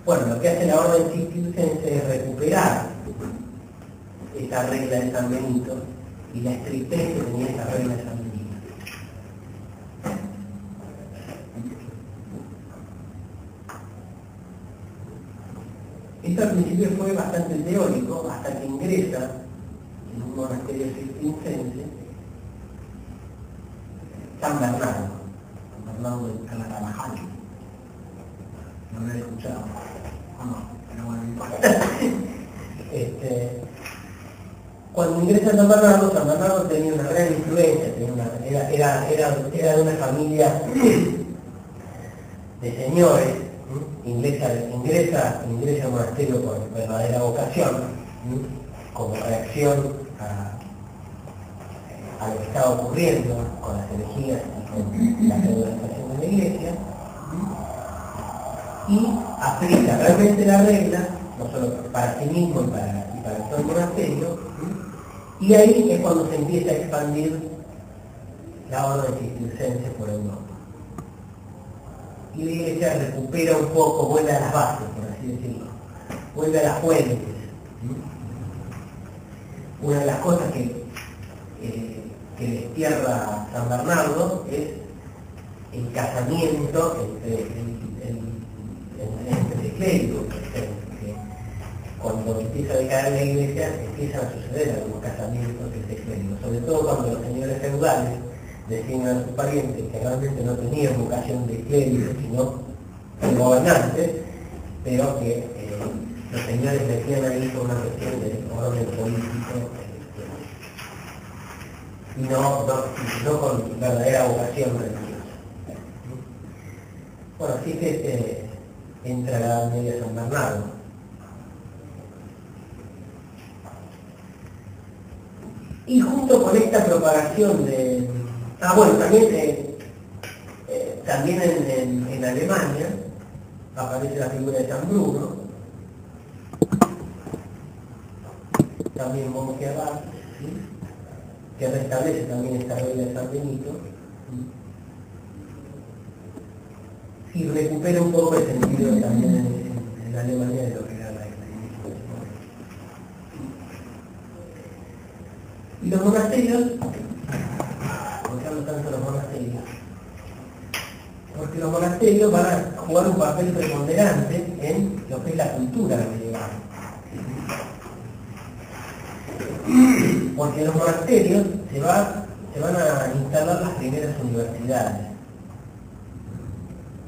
[SPEAKER 1] Bueno, lo que hace la orden cisterciense es recuperar esa regla de San Benito y la estrictez que tenía esa regla de San Benito. Esto al principio fue bastante teórico, hasta que ingresa en un monasterio cisterciense San Bernardo de Carabajal. No lo he escuchado. No, pero bueno, no importa. Cuando ingresa San Bernardo tenía una gran influencia, era de una familia de señores, ingresa al monasterio con verdadera vocación, como reacción a lo que estaba ocurriendo con las herejías y con la feudalización de la Iglesia, y aplica realmente la regla, no solo para sí mismo y para todo el monasterio, y ahí es cuando se empieza a expandir la orden cisterciense por Europa. Y la Iglesia recupera un poco, vuelve a las bases, por así decirlo, vuelve a las fuentes. Una de las cosas que destierra San Bernardo es el casamiento entre clérigos, que cuando empieza a decaer la Iglesia empiezan a suceder algunos casamientos entre clérigos, sobre todo cuando los señores feudales decían a sus parientes que realmente no tenían vocación de clérigo, sino de gobernantes, pero que los señores decían ahí por una cuestión de orden político y no con verdadera vocación religiosa. Bueno, así que entra la Edad Media de San Bernardo. Y junto con esta propagación de... bueno, también en Alemania aparece la figura de San Bruno, también monje abad, ¿sí? Que restablece también esta regla de San Benito, ¿sí? Y recupera un poco el sentido también en Alemania de lo que era la iglesia. Y los monasterios, ¿por qué hablo tanto de los monasterios? Porque los monasterios van a jugar un papel preponderante en lo que es la cultura medieval. Porque en los monasterios se van a instalar las primeras universidades.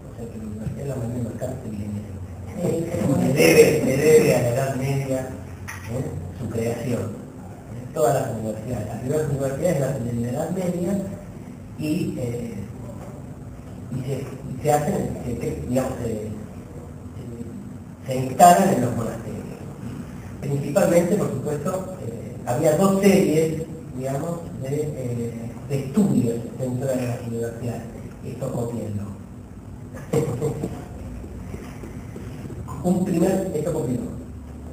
[SPEAKER 1] O sea que la universidad es la manera de cárcel le debe a la Edad Media su creación. Todas las universidades. Las primeras universidades nacen en la Edad Media y se hacen, digamos, se instalan en los monasterios. Principalmente, por supuesto, había dos series, digamos, de estudios dentro de las universidades. Esto copienlo. Esto copienlo.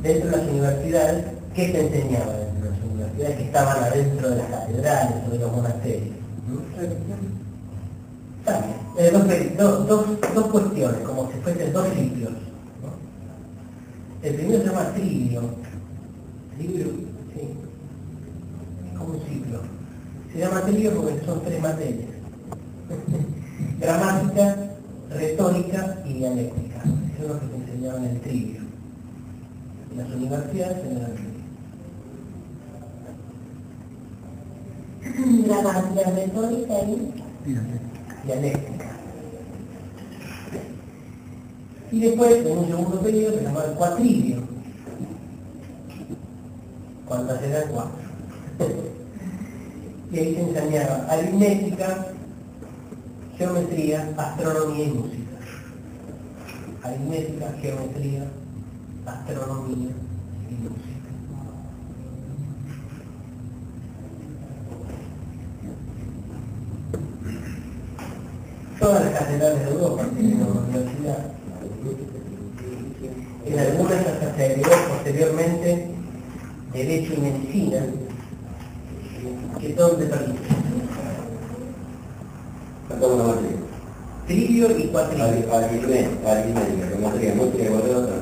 [SPEAKER 1] Dentro de las universidades, ¿qué se enseñaba dentro de las universidades que estaban adentro de las catedrales o de los monasterios? También, dos cuestiones, como si fuesen dos ciclos, ¿no? El primero se llama trivio, sí, es como un ciclo. Se llama trivio porque son tres materias: gramática, retórica y dialéctica. Eso es lo que se enseñaba en el trivio. En las universidades se enseñaba el trivio.
[SPEAKER 3] Gramática, retórica y
[SPEAKER 1] dialéctica. Y después, en un segundo periodo, se llama el cuatrilio. ¿Cuántas eran? 4. Y ahí se enseñaba aritmética, geometría, astronomía y música. Aritmética, geometría, astronomía y música. Todas las catedrales de Europa tienen una universidad. En algunas hasta se agregó posteriormente Derecho y Medicina, que son de permiso. Trivio y cuatrilio.
[SPEAKER 4] Aritmética, geometría, música y otra.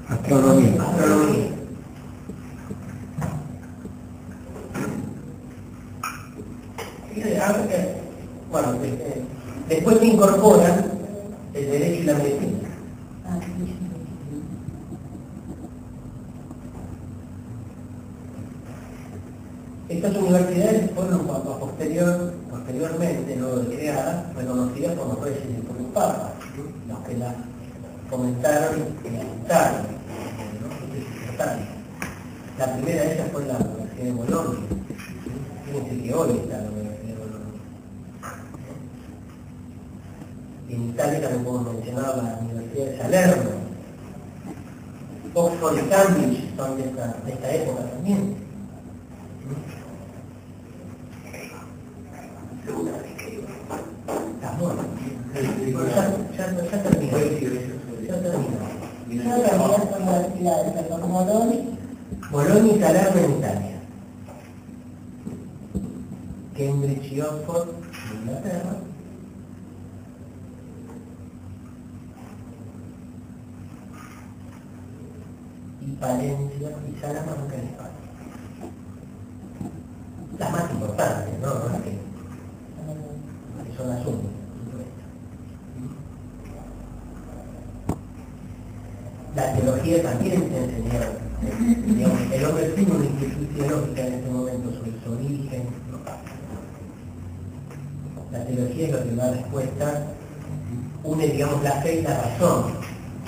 [SPEAKER 2] Astronomía.
[SPEAKER 1] Astronomía. Bueno, después se incorporan el derecho y la medicina. Estas universidades fueron posteriormente, luego de creadas, reconocidas como reyes y por los papas, los que las comentaron y las citaron, ¿no? La primera de ellas fue la Universidad de Bolonia. Fíjense que hoy está la Universidad de Bolonia. En Italia también podemos mencionar la Universidad de Salerno. Oxford y Cambridge son de esta época también. Está bueno. Ya terminó. Bolonia y Salerno en Italia. Cambridge y Oxford en Inglaterra. Y Palencia y Salamanca en España. Las más importantes, ¿no? Las que son las únicas. La teología también se enseñaba. Digamos, el hombre tuvo una inquietud teológica en este momento sobre su origen, ¿no? La teología es lo que da respuesta, une, digamos, la fe y la razón,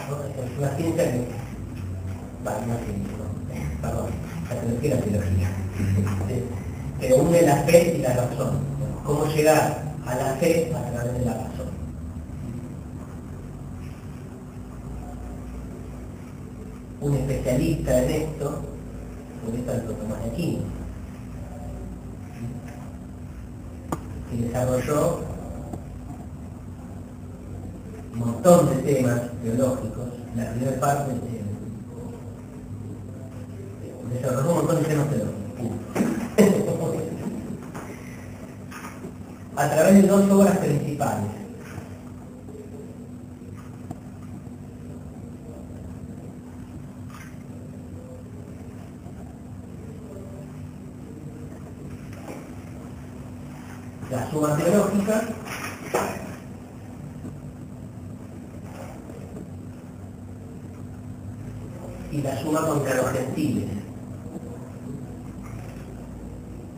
[SPEAKER 1] ¿no? Es una ciencia que... Vale, no ciencia, ¿no? Perdón, la teología y la teología. Pero une la fe y la razón. ¿Cómo llegar a la fe a través de la razón? Un especialista en esto fue Santo Tomás de Aquino, que desarrolló un montón de temas teológicos. La primera parte desarrolló un montón de temas teológicos a través de dos obras principales. La Suma Teológica y la Suma contra los Gentiles.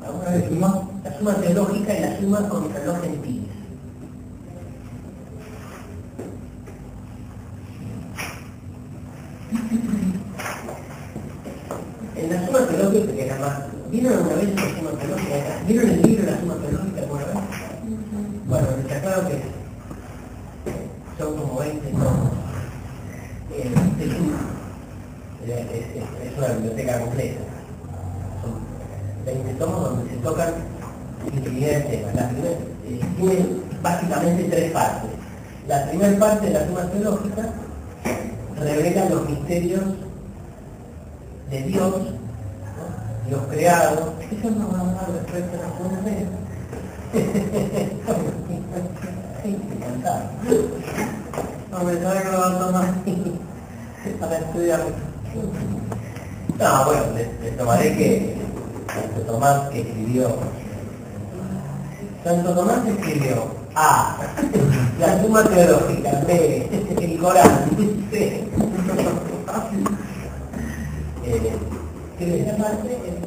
[SPEAKER 2] ¿Ahora es suma?
[SPEAKER 1] La Suma Teológica y la Suma contra los Gentiles. En la Suma Teológica, que era más... ¿Vieron alguna vez la Suma Teológica? ¿Vieron el libro de la Suma Teológica alguna vez? Bueno, está claro que son como 20 tomos. Es una biblioteca completa. Son 20 tomos donde se tocan infinidad de temas. La primera tiene básicamente tres partes. La primera parte de la Suma Teológica revela los misterios de Dios, ¿no? Dios creado. Eso no va a hablar respecto a la Suma Teológica. Encantado. No me sabe que lo va a tomar para estudiar. No, bueno, les tomaré que Santo Tomás que escribió. Santo Tomás escribió A, la Suma Teológica, B, el Corán, C.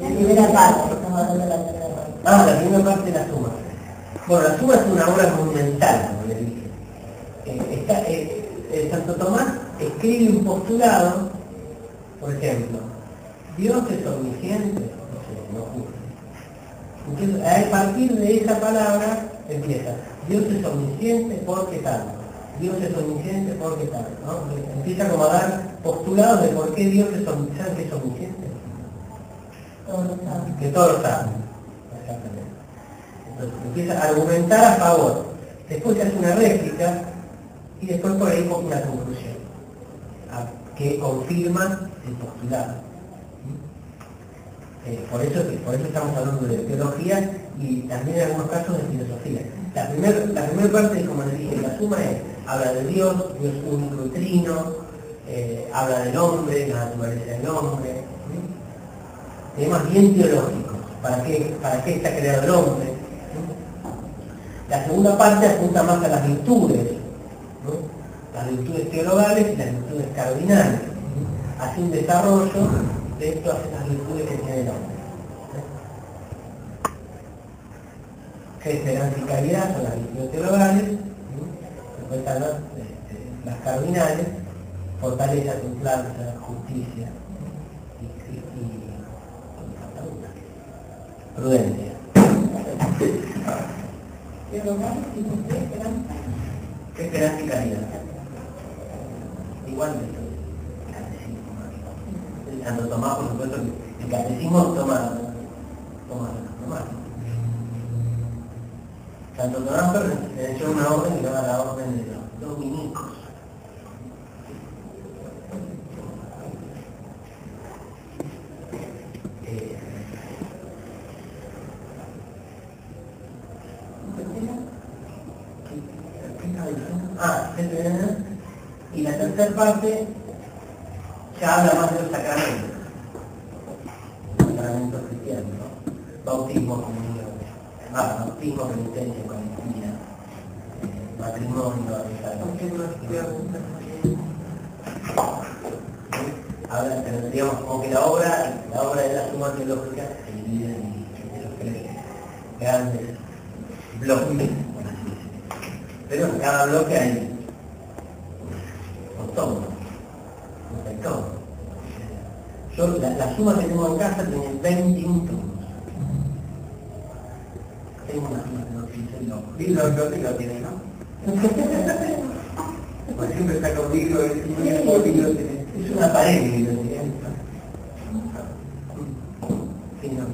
[SPEAKER 3] La primera parte, estamos hablando de la primera parte.
[SPEAKER 1] Ah, la primera parte de la Suma. Bueno, la Suma es una obra monumental, como le dije. Santo Tomás escribe un postulado, por ejemplo, Dios es omnisciente, no sé, no ocurre. Entonces, a partir de esa palabra empieza, Dios es omnisciente porque tal, Dios es omnisciente porque tal, ¿no? Empieza como a dar postulados de por qué Dios es omnisciente. ¿Saben qué es omnisciente?
[SPEAKER 3] Todos lo saben.
[SPEAKER 1] Que todos lo saben. Exactamente. Entonces empieza a argumentar a favor, después se hace una réplica y después por ahí una conclusión que confirma el postulado. Por eso estamos hablando de teología y también en algunos casos de filosofía. La primera parte, como les dije, la Suma habla de Dios, Dios único y trino, habla del hombre, la naturaleza del hombre, temas bien teológicos, ¿para qué está creado el hombre? La segunda parte apunta más a las virtudes, ¿no? Las virtudes teologales y las virtudes cardinales. Hace un desarrollo de todas esas virtudes que tiene el hombre. Fe, esperanza y caridad son las virtudes teologales, después están las cardinales, fortaleza, templanza, justicia y prudencia. Esperanza y caridad. Igual el catecismo. El Santo Tomás, por supuesto, el catecismo toma. Santo Tomás perteneció a una orden que llama la orden de los dominicos. Y la tercera parte ya habla más de los sacramentos. Sacramentos cristianos, ¿no? Bautismo, comunión, bautismo, penitencia, Eucaristía, matrimonio, habla, digamos, como que la obra de la Suma Teológica se divide en los tres grandes bloques, por así pero en cada bloque hay un tomo, un tomo. Yo, la suma que tengo en casa tiene 21 tomos. Tengo una suma que no utilicé, no.
[SPEAKER 4] Libro tiene, ¿no? Pues siempre saca un libro,
[SPEAKER 1] Es una pared de libros, sí, no,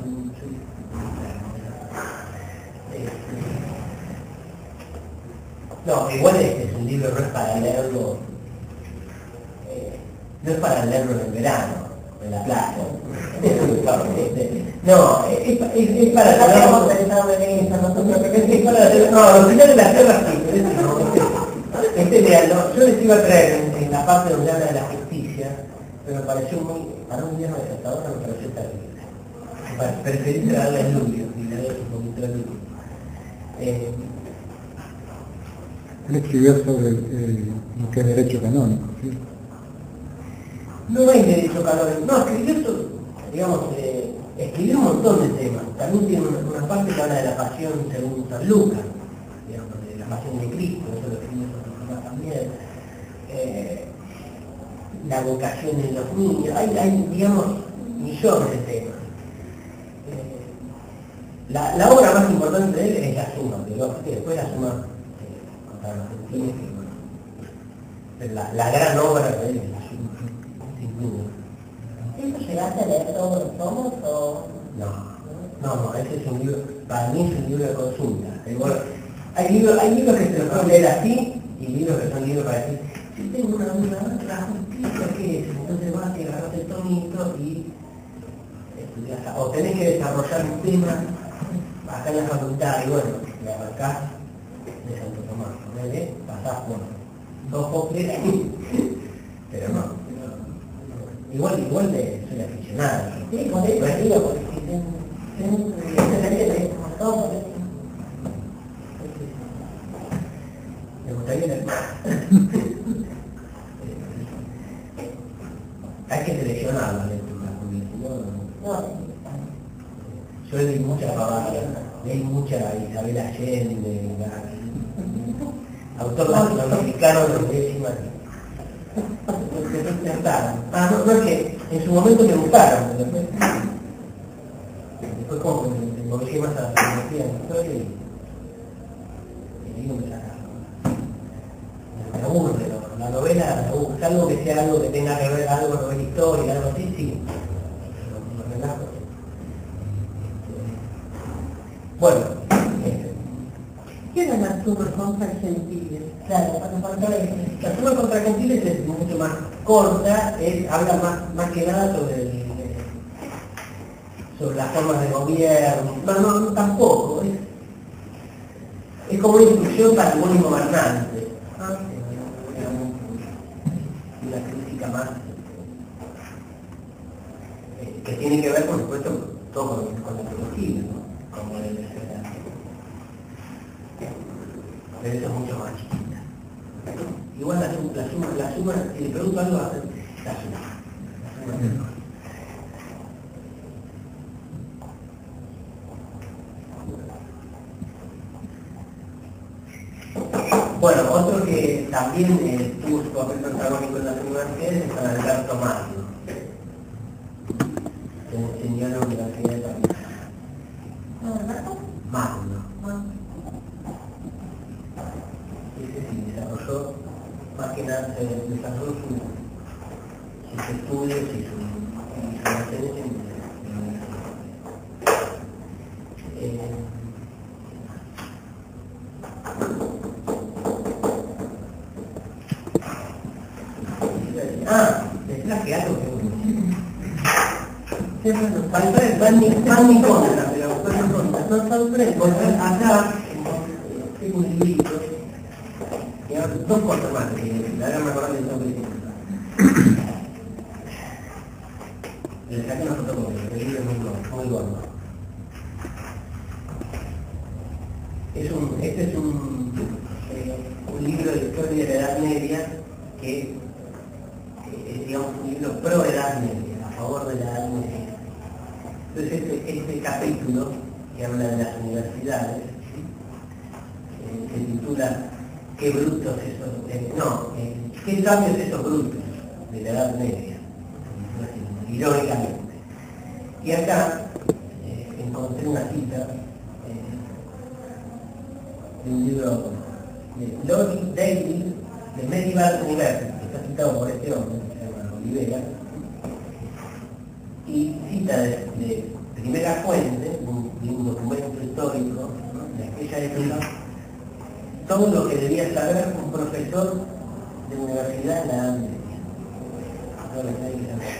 [SPEAKER 1] no, igual es un libro, no es para leerlo, no es para leerlo en el verano, en la playa. No, es para
[SPEAKER 3] Habíamos
[SPEAKER 1] leerlo.
[SPEAKER 3] pensado en eso, nosotros
[SPEAKER 1] Es para leerlo, no, los finales de la tierra sí, pero leanlo. Yo les iba a traer en la parte donde habla de la justicia, pero me pareció muy, para un viernes hasta ahora me pareció terrible. Preferí traerle el Lulio y leer un poquito el Lulio.
[SPEAKER 2] Él escribió sobre lo que es derecho canónico, ¿sí?
[SPEAKER 1] No hay derecho canónico, no, escribió sobre, digamos, escribió un montón de temas. También tiene una parte que habla de la pasión según San Lucas, digamos, de la pasión de Cristo, eso lo escribió sobre Tomás también. La vocación de los niños, hay digamos, millones de temas. La obra más importante de él es la suma, que después la suma para los gentiles, pero la gran obra de él es la suma, sin duda.
[SPEAKER 3] ¿Eso llegaste a leer todos los tomos o...?
[SPEAKER 1] No, ese es un libro, para mí es un libro de consulta. Hay libros que se los pueden leer así y libros que son libros para decir, si tengo una duda, la justicia, ¿qué es? Entonces vas a agarrar el tomito y estudias, o tenés que desarrollar un tema acá en la facultad y bueno, le arrancás de Santo Tomás, ponele, pasás por 2 o 3, pero no. Igual soy aficionado.
[SPEAKER 3] Sí, por eso digo, porque
[SPEAKER 1] Me gustaría leer más. Hay que seleccionar la lectura, porque si no... Yo leí mucha pavada, leí mucha Isabel Allende, autor latinoamericano de los décimas. No es que en su momento me gustaron, pero después como me volví más a la filosofía de la historia y digo me saca. Me aburre, la novela me aburre, algo que sea algo que tenga que ver algo con la historia, algo así, sí. Lo relajo. Bueno,
[SPEAKER 3] ¿qué era la suma contra Gentiles? Claro,
[SPEAKER 1] la suma contra Gentiles es mucho más corta, habla más que nada sobre las formas de gobierno, no tampoco, es como una instrucción para el buen gobernante, una crítica más que tiene que ver, por supuesto, todo con la teología, ¿no? Como debe ser, pero eso es mucho más chiquita. Igual la suma, si le pregunto algo, la suma. Bueno, otro que también tuvo su papel protagónico en las universidades es San Alberto Magno, que enseñó en la Universidad de París. Magno. Ese sí desarrolló, más que nada, desarrolló sus estudios y sus relaciones en la universidad. Decías que algo que van mi contra, pero no sorprende. Acá tengo un librito, dos cosas más, ahora me acuerdo del nombre. Le saqué una fotocopia, el libro es muy gordo. Este es un libro de historia de la Edad Media que es, digamos, un libro pro Edad Media, a favor de la Edad Media. Entonces este capítulo que habla de las universidades, ¿sí? Se titula qué brutos esos, qué sabios esos brutos de la Edad Media, irónicamente. Y acá encontré una cita de un libro de Lori Daly, de Medieval University, que está citado por este hombre, que se llama Olivera, y cita de primera fuente, de un documento histórico, ¿no?, de aquella época, todo lo que debía saber un profesor de universidad en la Edad Media. Todo lo que tenía que saber.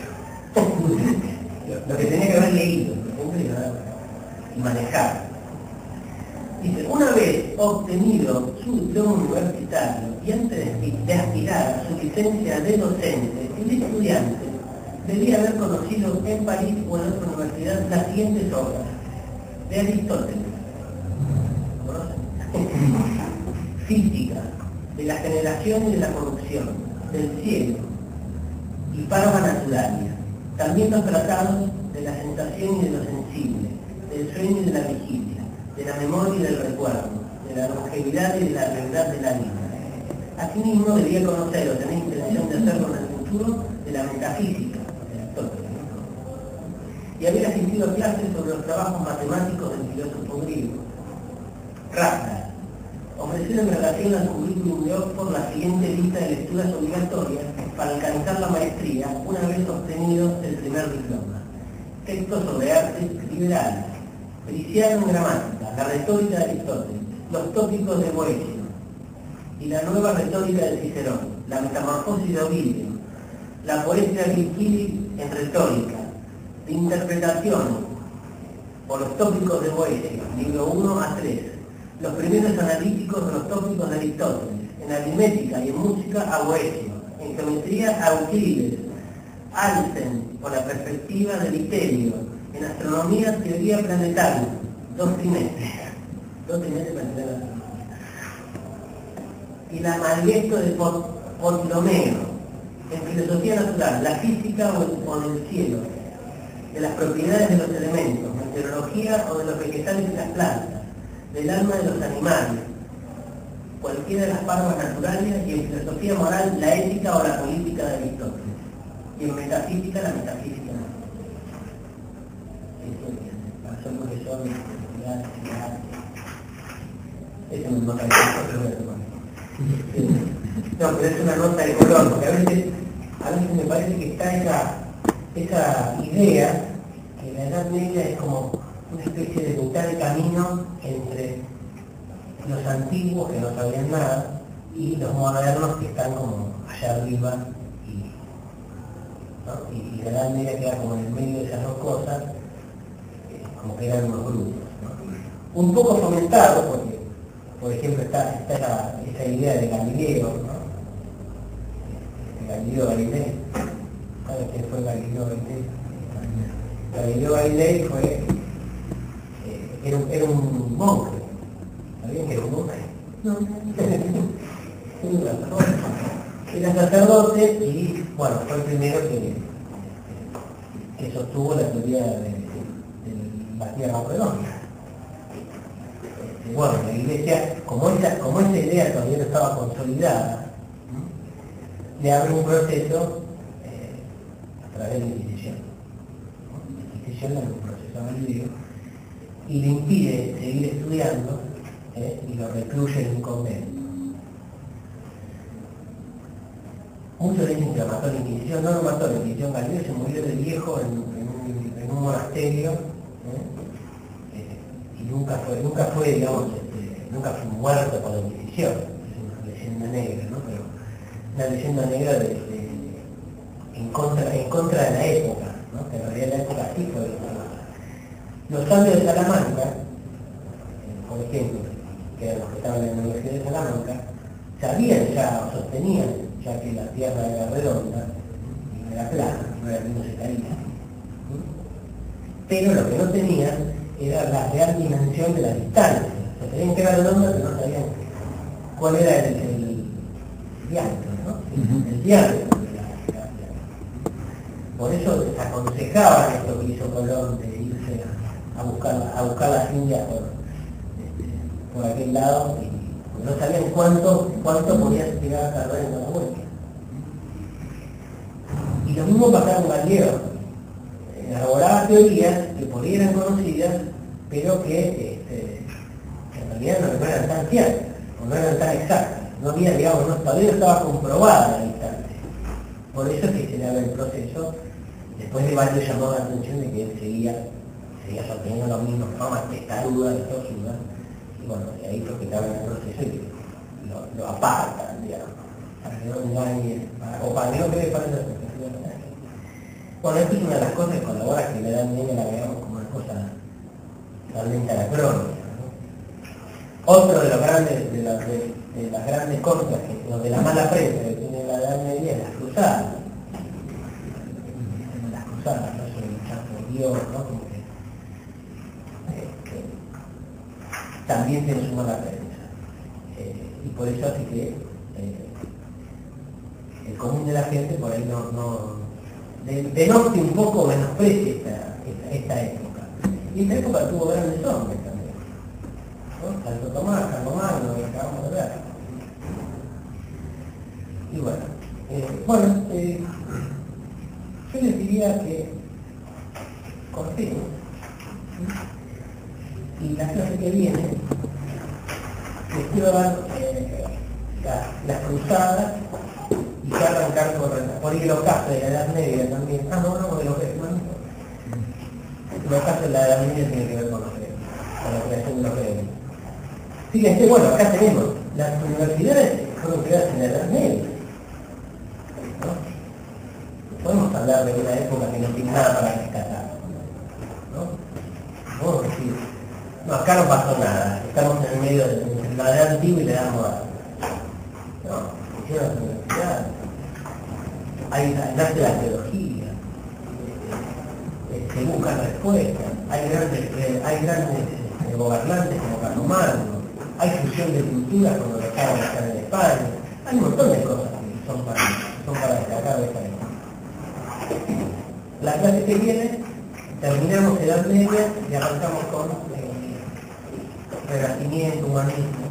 [SPEAKER 1] Lo que tenía que haber leído, por ejemplo, y manejar. Dice, una vez obtenido su diploma universitario y antes de aspirar a su licencia de docente, el estudiante debía haber conocido en París o en otra universidad las siguientes obras de Aristóteles. ¿Conocen? Física, de la generación y de la corrupción, del cielo y Parva Naturalia. También los tratados de la sensación y de lo sensible, del sueño y de la vigilia, de la memoria y del recuerdo, de la longevidad y de la realidad de la vida. Asimismo, debía conocer o tener intención de hacerlo en el futuro de la metafísica de Aristóteles, y haber asistido a clases sobre los trabajos matemáticos del filósofo griego. Rasta ofreció en relación al currículum de Oxford la siguiente lista de lecturas obligatorias para alcanzar la maestría una vez obtenido el primer diploma. Textos sobre artes liberales, Prisciano en gramática, la retórica de Aristóteles, los tópicos de Boecio y la nueva retórica de Cicerón, la metamorfosis de Ovidio, la poesía de Virgili en retórica, de interpretaciones por los tópicos de Boecio, libro 1 a 3, los primeros analíticos de los tópicos de Aristóteles, en aritmética y en música a Boecio, en geometría a Euclides, Alcen por la perspectiva de Vitelio, en astronomía teoría planetaria, 2 trimestres para entender la astronomía. Y la Manifiesto de Ptolomeo, en filosofía natural, la física o del cielo, de las propiedades de los elementos, meteorología o de los vegetales y las plantas, del alma de los animales, cualquiera de las parvas naturales, y en filosofía moral la ética o la política de Aristóteles, y en metafísica la metafísica natural. Eso es, para ser profesor de universidad, eso me nota de color, pero voy a tomar. No, pero es una nota de color, porque a veces me parece que está esa idea que la Edad Media es como una especie de mitad de camino entre los antiguos que no sabían nada y los modernos que están como allá arriba, ¿no? Y la Edad Media queda como en el medio de esas dos cosas, como que eran unos grupos, ¿no? Un poco fomentado porque, por ejemplo, está esa idea de Galileo, ¿no? Galileo Galilei. ¿Sabes quién fue Galileo Galilei? Galileo Galilei era un monje. ¿Sabían que era un monje? No. Era sacerdote y, bueno, fue el primero que sostuvo la teoría de la Tierra redonda. Bueno, la Iglesia, como esa idea todavía no estaba consolidada, le abre un proceso a través de la Inquisición. La Inquisición le abre un proceso a Galileo y le impide seguir estudiando y lo recluye en un convento. Muchos dicen que lo mató la Inquisición, no lo mató la Inquisición, Galileo se murió de viejo en un monasterio y nunca fue, digamos, nunca fue muerto por la Inquisición. Es una leyenda negra, ¿no? Pero una leyenda negra en contra de la época, ¿no? Que en realidad la época sí fue los sabios de Salamanca, por ejemplo, que eran los que estaban en la Universidad de Salamanca, sabían ya, o sostenían ya que la Tierra era redonda y era plana, no era que no se caía. Pero lo que no tenían era la real dimensión de la distancia. O sea, tenían que era redonda, pero no sabían cuál era el diámetro, ¿no? El diámetro de la Tierra. Por eso les aconsejaban esto que hizo Colón de irse a buscar las Indias por aquel lado, y No sabían cuánto podía llegar a tardar en la vuelta. Y lo mismo pasaba con Galileo. Elaboraba teorías que por ahí eran conocidas, pero que en realidad no eran tan ciertas, o no eran tan exactas. No había, digamos, todavía no estaba comprobada la distancia. Por eso es que se daba el proceso, después de varios llamados la atención de que él seguía sosteniendo lo mismo, más testaruda de tosuda, y bueno, de ahí fue que daba el proceso y lo apartan, digamos, para que no engañe, o para que no quede para la expectativa. Bueno, esto es una de las cosas que colabora que le dan bien la veamos como una cosa realmente anacrónica, ¿no? Otro de los grandes, de las grandes cosas o de la mala prensa que tiene la Edad Media es las cruzadas. Las cruzadas, ¿no? Son el chazo de Dios, ¿no? Como que, también tiene su mala prensa. Y por eso hace que el común de la gente por ahí denote un poco, menosprecie esta época. Y esta época tuvo grandes hombres también, ¿no? Santo Tomás, Carlos Magno, que acabamos de ver. Y bueno, yo les diría que cortemos, y la clase que viene les quiero dar las cruzadas y ya arrancar por ahí los casos de la Edad Media también. De los griegos, ¿no? Los casos de la Edad Media tienen que ver con la creación de los griegos. Fíjense, bueno, acá tenemos, las universidades fueron creadas en la Edad Media, ¿no? Podemos hablar de una época que no tiene nada para rescatar, ¿no? Podemos decir, no, acá no pasó nada, estamos en el medio de la Edad Antigua y la Edad Moderna. No, hicieron las universidades. Ahí nace la teología, se buscan respuestas, hay grandes gobernantes como Carlomagno, hay fusión de culturas como lo acaba de hacer en España, hay un montón de cosas que son para destacar de esta época. La clase que viene, terminamos Edad Media y arrancamos con Renacimiento, humanismo.